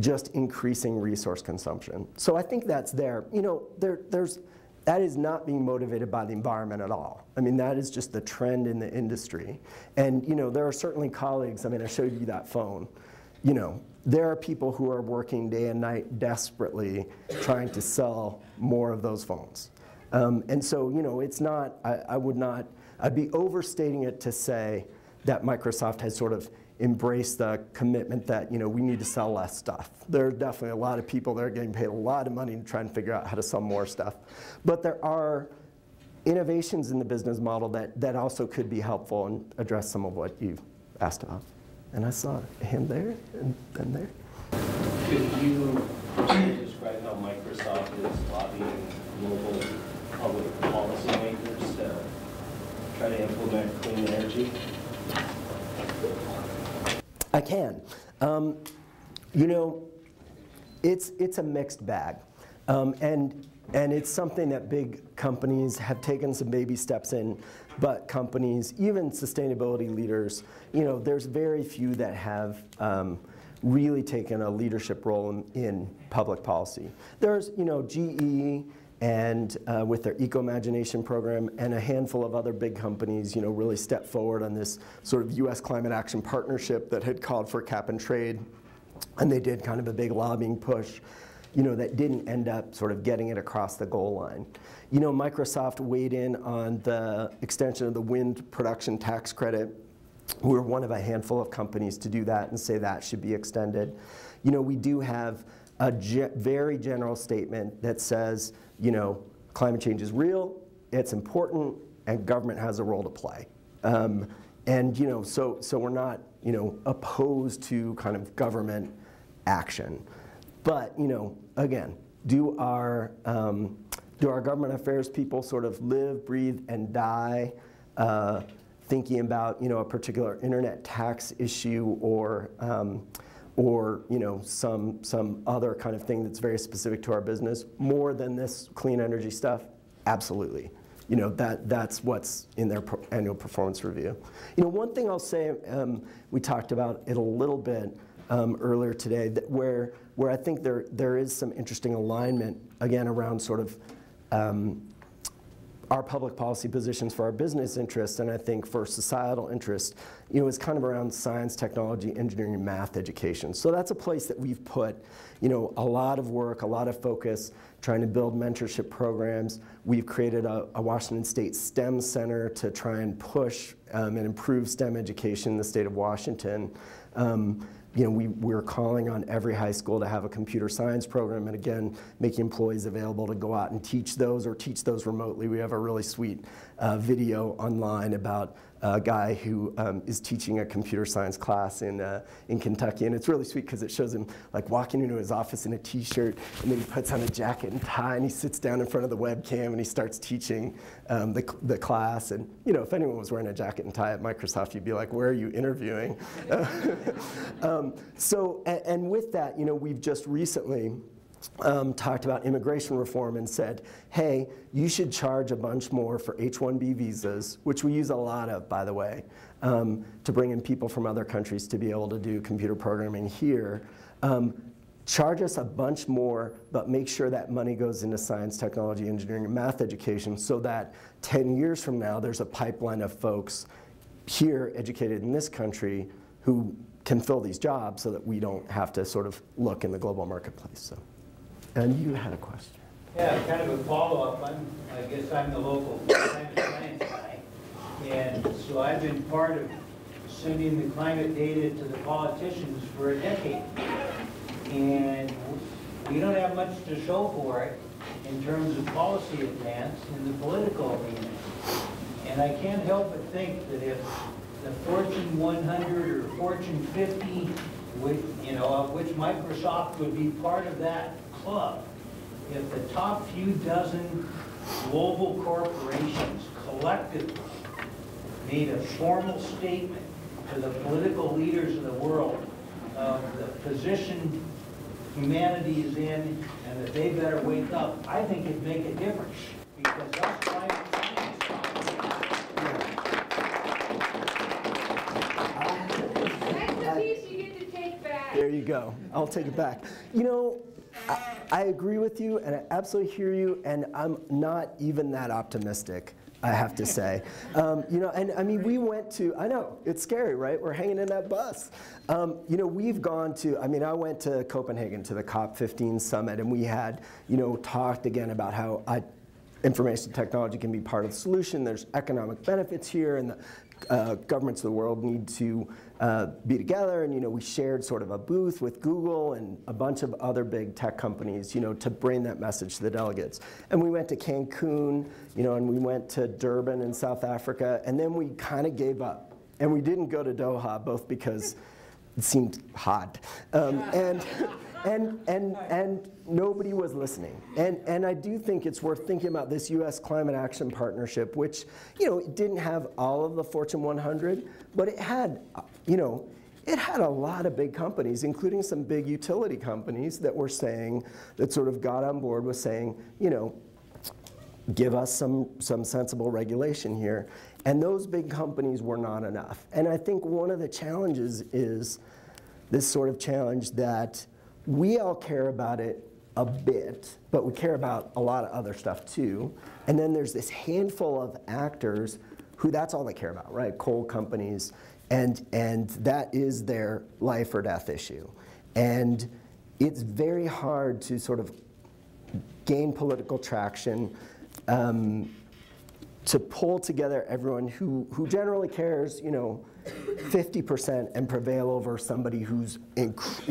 just increasing resource consumption. So I think that's there. You know, that is not being motivated by the environment at all. I mean, that is just the trend in the industry. And, you know, there are certainly colleagues, I mean, I showed you that phone. You know, there are people who are working day and night desperately trying to sell more of those phones. And so, you know, it's not, I'd be overstating it to say that Microsoft has sort of embraced the commitment that, you know, we need to sell less stuff. There are definitely a lot of people that are getting paid a lot of money to try and figure out how to sell more stuff. But there are innovations in the business model that also could be helpful and address some of what you asked about. And I saw a hand there and then there. Could you describe how Microsoft is lobbying global public policymakers to try to implement clean energy? I can. You know, it's a mixed bag. And it's something that big companies have taken some baby steps in, but companies, even sustainability leaders, you know, there's very few that have really taken a leadership role in public policy. There's, you know, GE and with their Eco-Imagination program, and a handful of other big companies, you know, really stepped forward on this sort of US climate action partnership that had called for cap and trade, and they did kind of a big lobbying push, you know, that didn't end up sort of getting it across the goal line. You know, Microsoft weighed in on the extension of the wind production tax credit. We're one of a handful of companies to do that and say that should be extended. You know, we do have a very general statement that says, you know, climate change is real, it's important, and government has a role to play. And, you know, so we're not, you know, opposed to kind of government action. But, you know, again, do our do our government affairs people sort of live, breathe, and die thinking about, a particular internet tax issue or some other kind of thing that's very specific to our business more than this clean energy stuff? Absolutely. That's what's in their annual performance review. One thing I'll say, we talked about it a little bit earlier today, that where I think there is some interesting alignment, again, around sort of our public policy positions for our business interests, and I think for societal interest, is kind of around science, technology, engineering, and math education. So that's a place that we've put, a lot of work, a lot of focus, trying to build mentorship programs. We've created a Washington State STEM Center to try and push and improve STEM education in the state of Washington. We're calling on every high school to have a computer science program, and again, making employees available to go out and teach those or teach those remotely. We have a really sweet video online about a guy who is teaching a computer science class in Kentucky, and it's really sweet because it shows him like walking into his office in a t-shirt, and then he puts on a jacket and tie, and he sits down in front of the webcam, and he starts teaching the class. And if anyone was wearing a jacket and tie at Microsoft, you'd be like, where are you interviewing? And with that, we've just recently talked about immigration reform and said, hey, you should charge a bunch more for H-1B visas, which we use a lot of, by the way, to bring in people from other countries to be able to do computer programming here. Charge us a bunch more, but make sure that money goes into science, technology, engineering, and math education so that 10 years from now, there's a pipeline of folks here educated in this country who can fill these jobs so that we don't have to sort of look in the global marketplace. So. And you had a question. Yeah, kind of a follow-up. I guess I'm the local climate science guy. And so I've been part of sending the climate data to the politicians for a decade. And we don't have much to show for it in terms of policy advance in the political arena. And I can't help but think that if the Fortune 100 or Fortune 50, of which Microsoft would be part of that club, if the top few dozen global corporations collectively made a formal statement to the political leaders of the world of the position humanity is in and that they better wake up, I think it'd make a difference, because that's climate science. That's the piece you get to take back. There you go. I'll take it back. I agree with you, and I absolutely hear you, and I'm not even that optimistic, I have to say. And I mean, we went to, I know, it's scary, right? We're hanging in that bus. We've gone to, I went to Copenhagen to the COP15 summit, and we had, talked again about how information technology can be part of the solution. There's economic benefits here, and the governments of the world need to be together. And we shared sort of a booth with Google and a bunch of other big tech companies, to bring that message to the delegates. And we went to Cancun, and we went to Durban in South Africa, and then we kind of gave up. And we didn't go to Doha, both because it seemed hot, and nobody was listening. And I do think it's worth thinking about this U.S. Climate Action Partnership, which, it didn't have all of the Fortune 100, but it had, it had a lot of big companies, including some big utility companies that were saying, that sort of got on board with saying, give us some sensible regulation here. And those big companies were not enough. And I think one of the challenges is this sort of challenge that we all care about it a bit, but we care about a lot of other stuff too. And then there's this handful of actors who that's all they care about, right? Coal companies, and that is their life or death issue. And it's very hard to sort of gain political traction, to pull together everyone who generally cares, 50% and prevail over somebody who's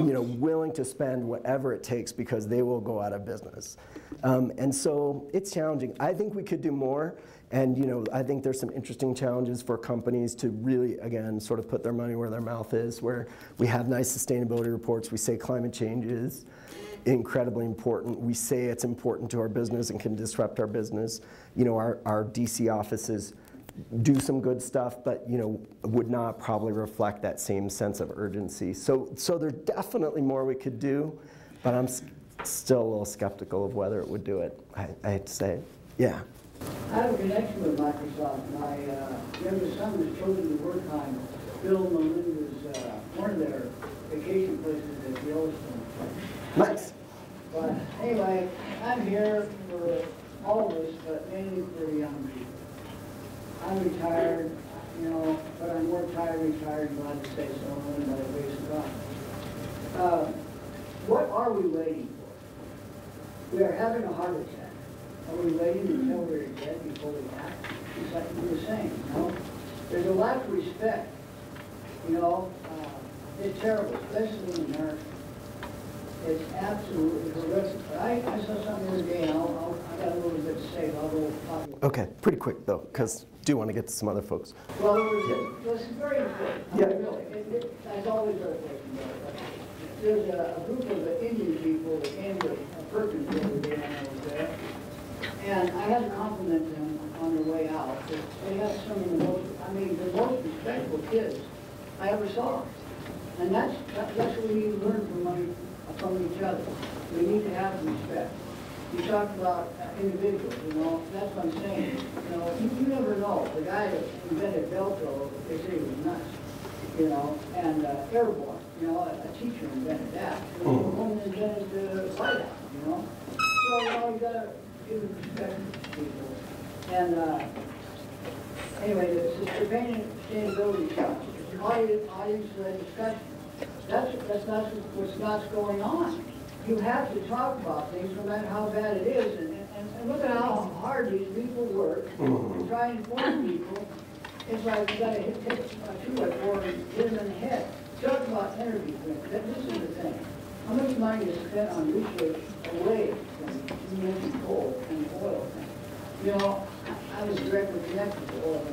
willing to spend whatever it takes because they will go out of business. And so it's challenging. I think we could do more, and I think there's some interesting challenges for companies to really, again, sort of put their money where their mouth is, where we have nice sustainability reports, we say climate change incredibly important. We say it's important to our business and can disrupt our business. You know, our DC offices do some good stuff, but you know, would not probably reflect that same sense of urgency. So there's definitely more we could do, but I'm still a little skeptical of whether it would do it. I hate to say it. Yeah. I have a connection with Microsoft. My youngest son was chosen to work on Bill and Melinda's, one of their vacation places at Yellowstone. Nice. But anyway, I'm here for all of us, but mainly for the young people. I'm retired, you know, but I'm more retired, glad to say so, and by the grace of God. What are we waiting for? We are having a heart attack. Are we waiting until we're dead before we act? It's like you were saying, you know? There's a lack of respect, you know? It's terrible, especially in America. It's absolutely horrific. I saw something the other day, and I got a little bit to say, but I'll go talk. Okay, pretty quick though, because I do want to get to some other folks. Well, it was very important. Yeah. Really. There's always other places. There's a group of Indian people that came to Perkins the other day when I was there. And I had to compliment them on their way out. They have some of the most respectful kids I ever saw. And that's what we need to learn from each other. We need to have respect. You talked about individuals, you know, that's what I'm saying. You know, you never know. The guy that invented Velcro, they say he was nuts, you know, and airborne, you know, a teacher invented that. A woman invented the White House, you know. So, you know, you gotta give respect to people. And anyway, the sustainability challenge, audience-led discussion. That's not what's going on. You have to talk about things no matter how bad it is. And look at how hard these people work to try and inform people. It's like you got to hit a 2x4 and hit them in the head. Talk about energy things. This is the thing. How much money is spent on research away from coal and oil? You know, I was directly connected to oil,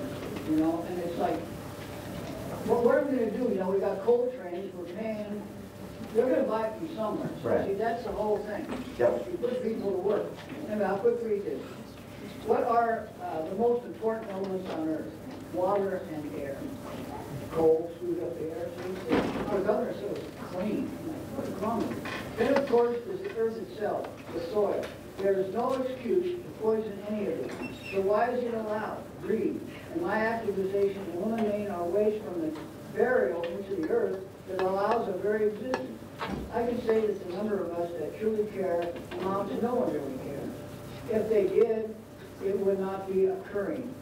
you know, and it's like, well, what are we going to do? You know, we got coal trains, we're paying, they're going to buy it from somewhere. Right. See, that's the whole thing. Yep. You put people to work. And I'll quickly read this. What are the most important elements on Earth? Water and air. Coal screwed up the air. Our governor said it was clean. What's wrong with it? Then, of course, there's the Earth itself, the soil. There is no excuse to poison any of it. So why is it allowed? Greed. And my activization to eliminate our waste from the burial into the earth that allows our very existence. I can say that the number of us that truly care amounts to no one really cares. If they did, it would not be occurring.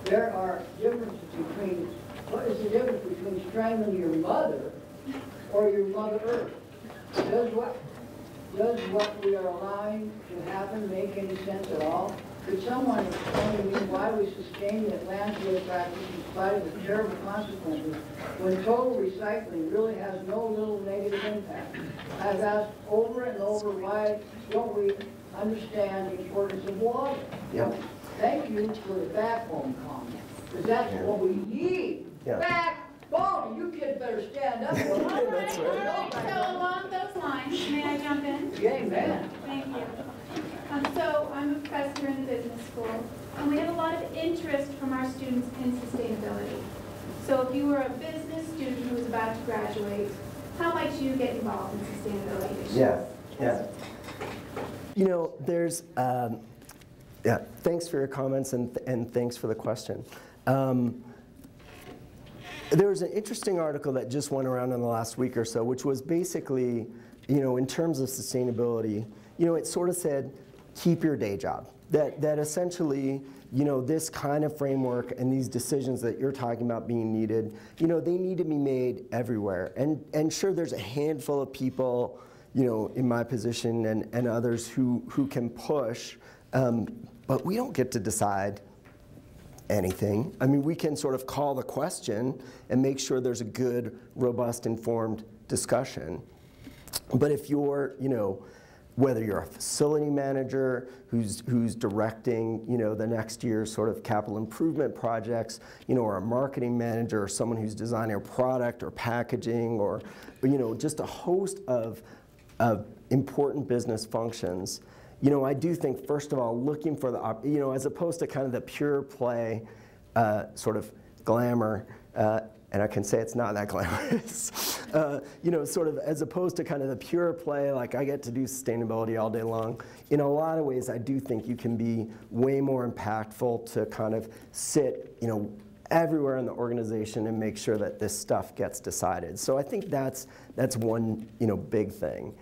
There are differences between, what is the difference between strangling your mother or your Mother Earth? Does what we are allowing to happen make any sense at all? Could someone explain to me why we sustain the landfill practice in spite of the terrible consequences when total recycling really has no little negative impact? I've asked over and over, why don't we understand the importance of water? Yep. Thank you for the backbone comment, because that's what we need. Yeah. Backbone! You kids better stand up. All right. So along those lines, may I jump in? Yeah, man. Thank you. So I'm a professor in the business school, and we have a lot of interest from our students in sustainability. So if you were a business student who was about to graduate, how might you get involved in sustainability issues? Yeah. You know, there's, thanks for your comments and thanks for the question. There was an interesting article that just went around in the last week or so, which was basically, you know, in terms of sustainability, you know, it sort of said, keep your day job. That essentially, you know, this kind of framework and these decisions that you're talking about being needed, you know, they need to be made everywhere. And sure, there's a handful of people, you know, in my position and others who can push, but we don't get to decide anything. I mean, we can sort of call the question and make sure there's a good, robust, informed discussion. But if you're, you know, whether you're a facility manager who's directing, you know, the next year's sort of capital improvement projects, you know, or a marketing manager or someone who's designing a product or packaging or you know, just a host of important business functions, you know, I do think, first of all, looking for the, you know, as opposed to kind of the pure play sort of glamour, and I can say it's not that glamorous, you know, sort of as opposed to kind of the pure play, like I get to do sustainability all day long. In a lot of ways, I do think you can be way more impactful to kind of sit, you know, everywhere in the organization and make sure that this stuff gets decided. So I think that's one, you know, big thing.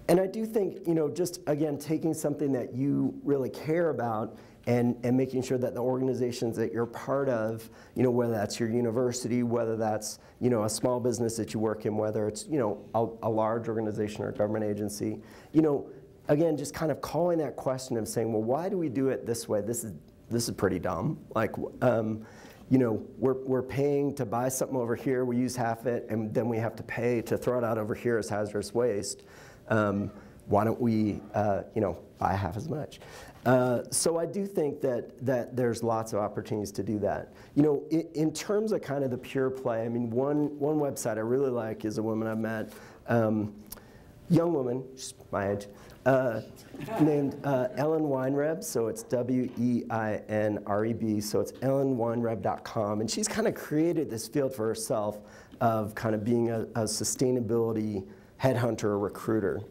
And I do think, you know, just again, taking something that you really care about and making sure that the organizations that you're part of, you know, whether that's your university, whether that's, you know, a small business that you work in, whether it's, you know, a large organization or a government agency, you know, again, just kind of calling that question of saying, well, why do we do it this way? This is pretty dumb. Like, you know, we're paying to buy something over here, we use half it, and then we have to pay to throw it out over here as hazardous waste. Why don't we, you know, buy half as much? So I do think that there's lots of opportunities to do that. You know, in terms of kind of the pure play, I mean, one website I really like is a woman I've met, young woman, she's my age, named Ellen Weinreb, so it's W-E-I-N-R-E-B, so it's ellenweinreb.com, and she's kind of created this field for herself of kind of being a sustainability headhunter or recruiter.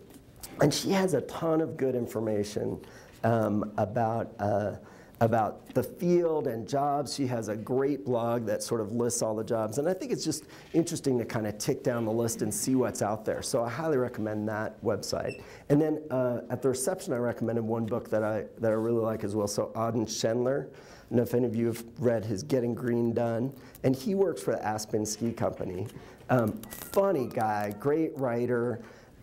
And she has a ton of good information about the field and jobs. She has a great blog that sort of lists all the jobs. And I think it's just interesting to kind of tick down the list and see what's out there. So I highly recommend that website. And then at the reception, I recommended one book that I really like as well. So Auden Schindler. I don't know if any of you have read his Getting Green Done. And he works for the Aspen Ski Company. Funny guy, great writer,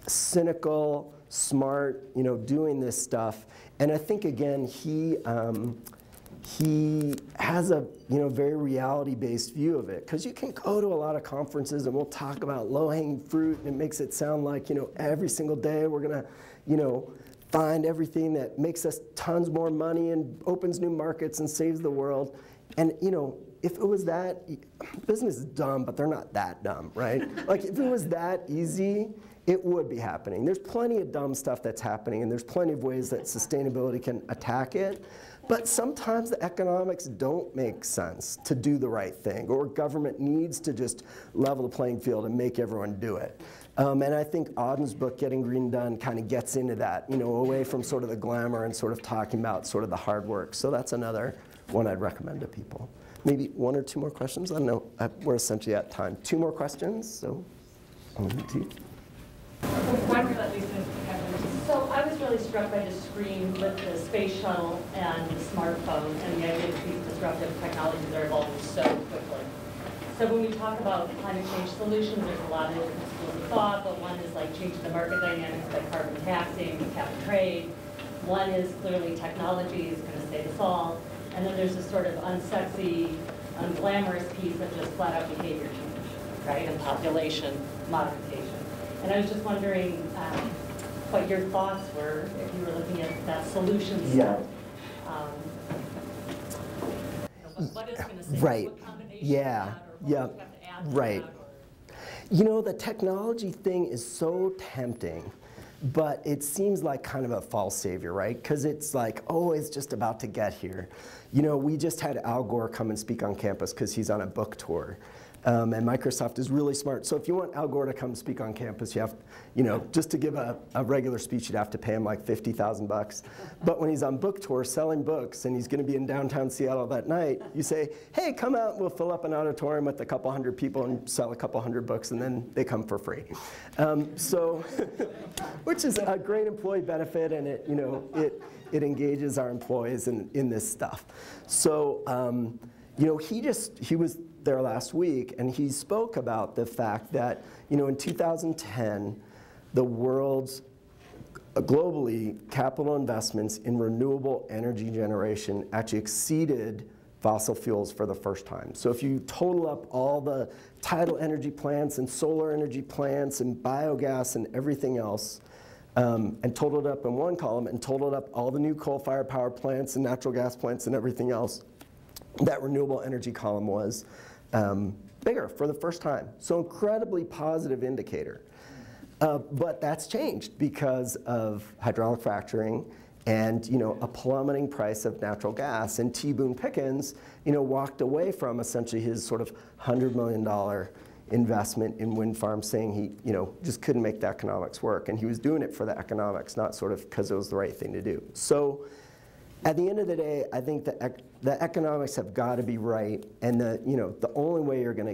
cynical, smart, you know, doing this stuff. And I think, again, he has a, you know, very reality-based view of it. Because you can go to a lot of conferences and we'll talk about low-hanging fruit, and it makes it sound like, you know, every single day we're going to, you know, find everything that makes us tons more money and opens new markets and saves the world. And, you know, if it was that, business is dumb, but they're not that dumb, right? Like, if it was that easy, it would be happening. There's plenty of dumb stuff that's happening, and there's plenty of ways that sustainability can attack it. But sometimes the economics don't make sense to do the right thing, or government needs to just level the playing field and make everyone do it. And I think Auden's book, Getting Green Done, kind of gets into that, you know, away from sort of the glamour and sort of talking about sort of the hard work. So that's another one I'd recommend to people. Maybe one or two more questions? I don't know. We're essentially at time. Two more questions, so I'll leave it to you. So I was really struck by the screen with the space shuttle and the smartphone and the idea that these disruptive technologies are evolving so quickly. So when we talk about climate change solutions, there's a lot of different schools of thought, but one is like changing the market dynamics by carbon taxing, cap and trade. One is clearly technology is going to save us all. And then there's this sort of unsexy, unglamorous piece of just flat out behavior change, right? And population modification. And I was just wondering what your thoughts were if you were looking at that solution set. What is going to save? Right. What combination Yeah. Or Yeah. what do you have to add to Right. that? You know, the technology thing is so tempting, but it seems like kind of a false savior, right? Because it's like, oh, it's just about to get here. You know, we just had Al Gore come and speak on campus because he's on a book tour. And Microsoft is really smart. So if you want Al Gore to come speak on campus, you have, you know, just to give a regular speech, you'd have to pay him like $50,000. But when he's on book tour selling books and he's going to be in downtown Seattle that night, you say, hey, come out, we'll fill up an auditorium with a couple hundred people and sell a couple hundred books, and then they come for free. Which is a great employee benefit, and it, you know, it engages our employees in this stuff. So, you know, he was there last week, and he spoke about the fact that, you know, in 2010, the world's globally capital investments in renewable energy generation actually exceeded fossil fuels for the first time. So if you total up all the tidal energy plants and solar energy plants and biogas and everything else, and totaled up in one column and totaled up all the new coal-fired power plants and natural gas plants and everything else, that renewable energy column was bigger for the first time. So incredibly positive indicator. But that's changed because of hydraulic fracturing and, you know, a plummeting price of natural gas. And T. Boone Pickens, you know, walked away from essentially his sort of $100 million investment in wind farms, saying he, you know, just couldn't make the economics work. And he was doing it for the economics, not sort of because it was the right thing to do. So at the end of the day, I think the economics have got to be right, and you know, the only way you're going to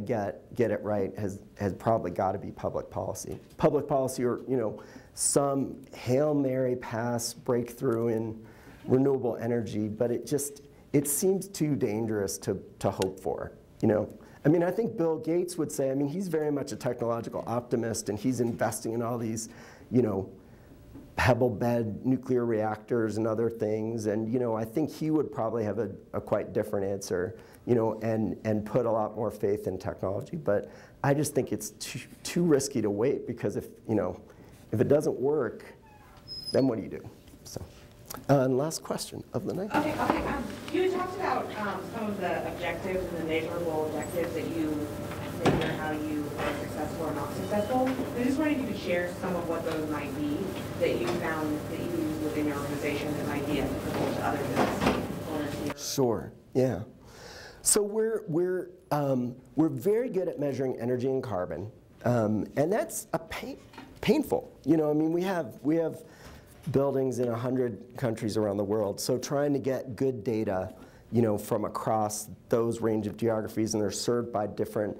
get it right has probably got to be public policy. Public policy, or, you know, some Hail Mary pass breakthrough in renewable energy, but it seems too dangerous to hope for, you know. I mean, I think Bill Gates would say, I mean, he's very much a technological optimist, and he's investing in all these, you know, pebble bed nuclear reactors and other things, and, you know, I think he would probably have a quite different answer, you know, and put a lot more faith in technology. But I just think it's too risky to wait, because if, you know, if it doesn't work, then what do you do? So, and last question of the night. Okay. You talked about some of the objectives and the measurable objectives that you measure how you are successful or not successful. I just wondered if you could share some of what those might be that you found that you use within your organization that might be applicable to other business owners here. Sure. Yeah. So we're very good at measuring energy and carbon, and that's painful. You know, I mean, we have buildings in 100 countries around the world. So trying to get good data, you know, from across those range of geographies, and they're served by different,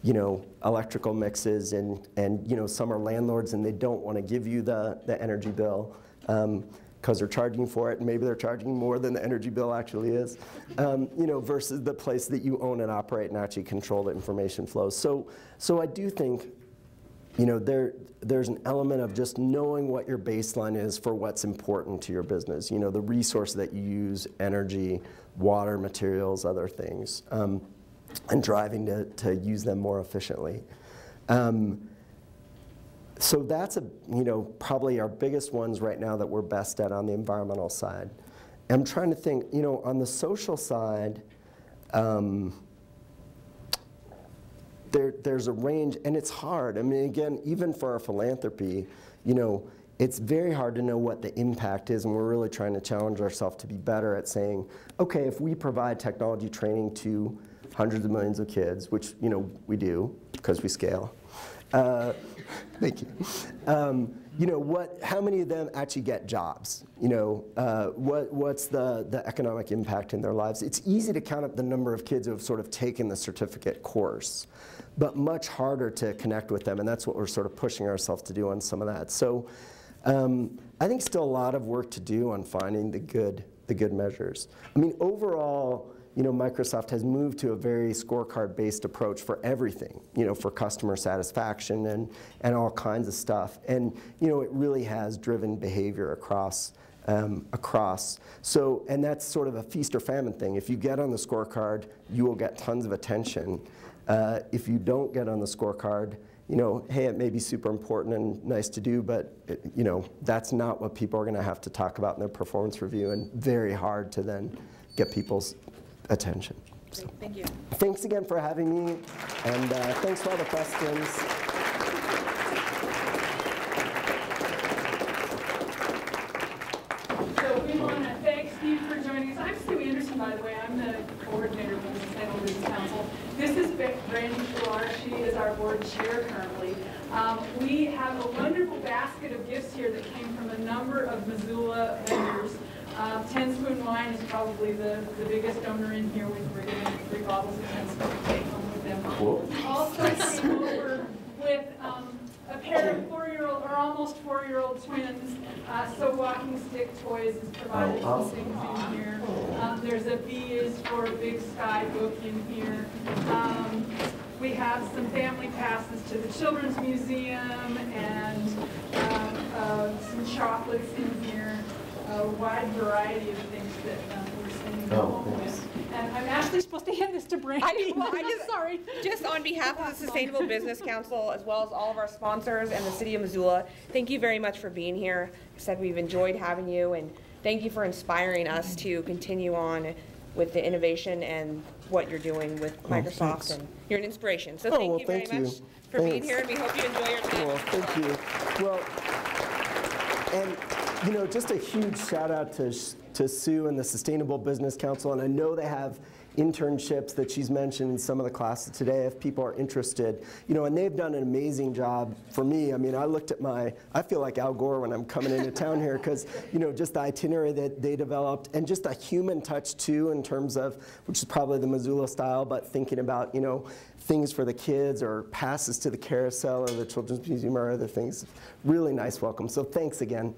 you know, electrical mixes, and you know, some are landlords and they don't want to give you the energy bill because they're charging for it, and maybe they're charging more than the energy bill actually is, you know, versus the place that you own and operate and actually control the information flows. So I do think, you know, there's an element of just knowing what your baseline is for what's important to your business. You know, the resource that you use, energy, water, materials, other things, and driving to use them more efficiently. So that's you know, probably our biggest ones right now that we're best at on the environmental side. I'm trying to think, you know, on the social side, there's a range, and it's hard. I mean, again, even for our philanthropy, you know, it's very hard to know what the impact is, and we're really trying to challenge ourselves to be better at saying, okay, if we provide technology training to hundreds of millions of kids, which, you know, we do because we scale. Thank you. You know, how many of them actually get jobs? You know, what's the economic impact in their lives? It's easy to count up the number of kids who have sort of taken the certificate course, but much harder to connect with them, and that's what we're sort of pushing ourselves to do on some of that. So I think still a lot of work to do on finding the good measures. I mean, overall, you know, Microsoft has moved to a very scorecard-based approach for everything, you know, for customer satisfaction and all kinds of stuff. And, you know, it really has driven behavior across. So, and that's sort of a feast or famine thing. If you get on the scorecard, you will get tons of attention. If you don't get on the scorecard, you know, hey, it may be super important and nice to do, but you know, that's not what people are going to have to talk about in their performance review, and very hard to then get people's attention. So, thank you. Thanks again for having me, and thanks for all the questions. So we want to thank Steve for joining us. I'm Sue Anderson, by the way. I'm the coordinator for the Sustainable Business Council. This is Brandy Shular. She is our board chair currently. We have a wonderful basket of gifts here that came from a number of Missoula vendors. 10 Spoon Wine is probably the biggest donor in here. We're giving 3 bottles of 10 Spoon to take home with them. Cool. Also came over with a pair of 4-year-old or almost 4-year-old twins. So walking stick toys is provided some things in here. There's a B is for Big Sky book in here. We have some family passes to the Children's Museum and some chocolates in here. A wide variety of things that we're sending home with. And I'm actually supposed to hand this to Brandy. Sorry. Just on behalf of the Sustainable Business Council, as well as all of our sponsors and the City of Missoula, thank you very much for being here. I said we've enjoyed having you, and thank you for inspiring us to continue on with the innovation and what you're doing with Microsoft. And you're an inspiration. So thank you very much. for being here, and we hope you enjoy your time. Well, thank you. Well, and you know, just a huge shout out to Sue and the Sustainable Business Council, and I know they have internships that she's mentioned in some of the classes today if people are interested. You know, and they've done an amazing job for me. I mean, I looked at I feel like Al Gore when I'm coming into town here because, you know, just the itinerary that they developed and just a human touch too in terms of, which is probably the Missoula style, but thinking about, you know, things for the kids or passes to the carousel or the Children's Museum or other things. Really nice welcome. So thanks again.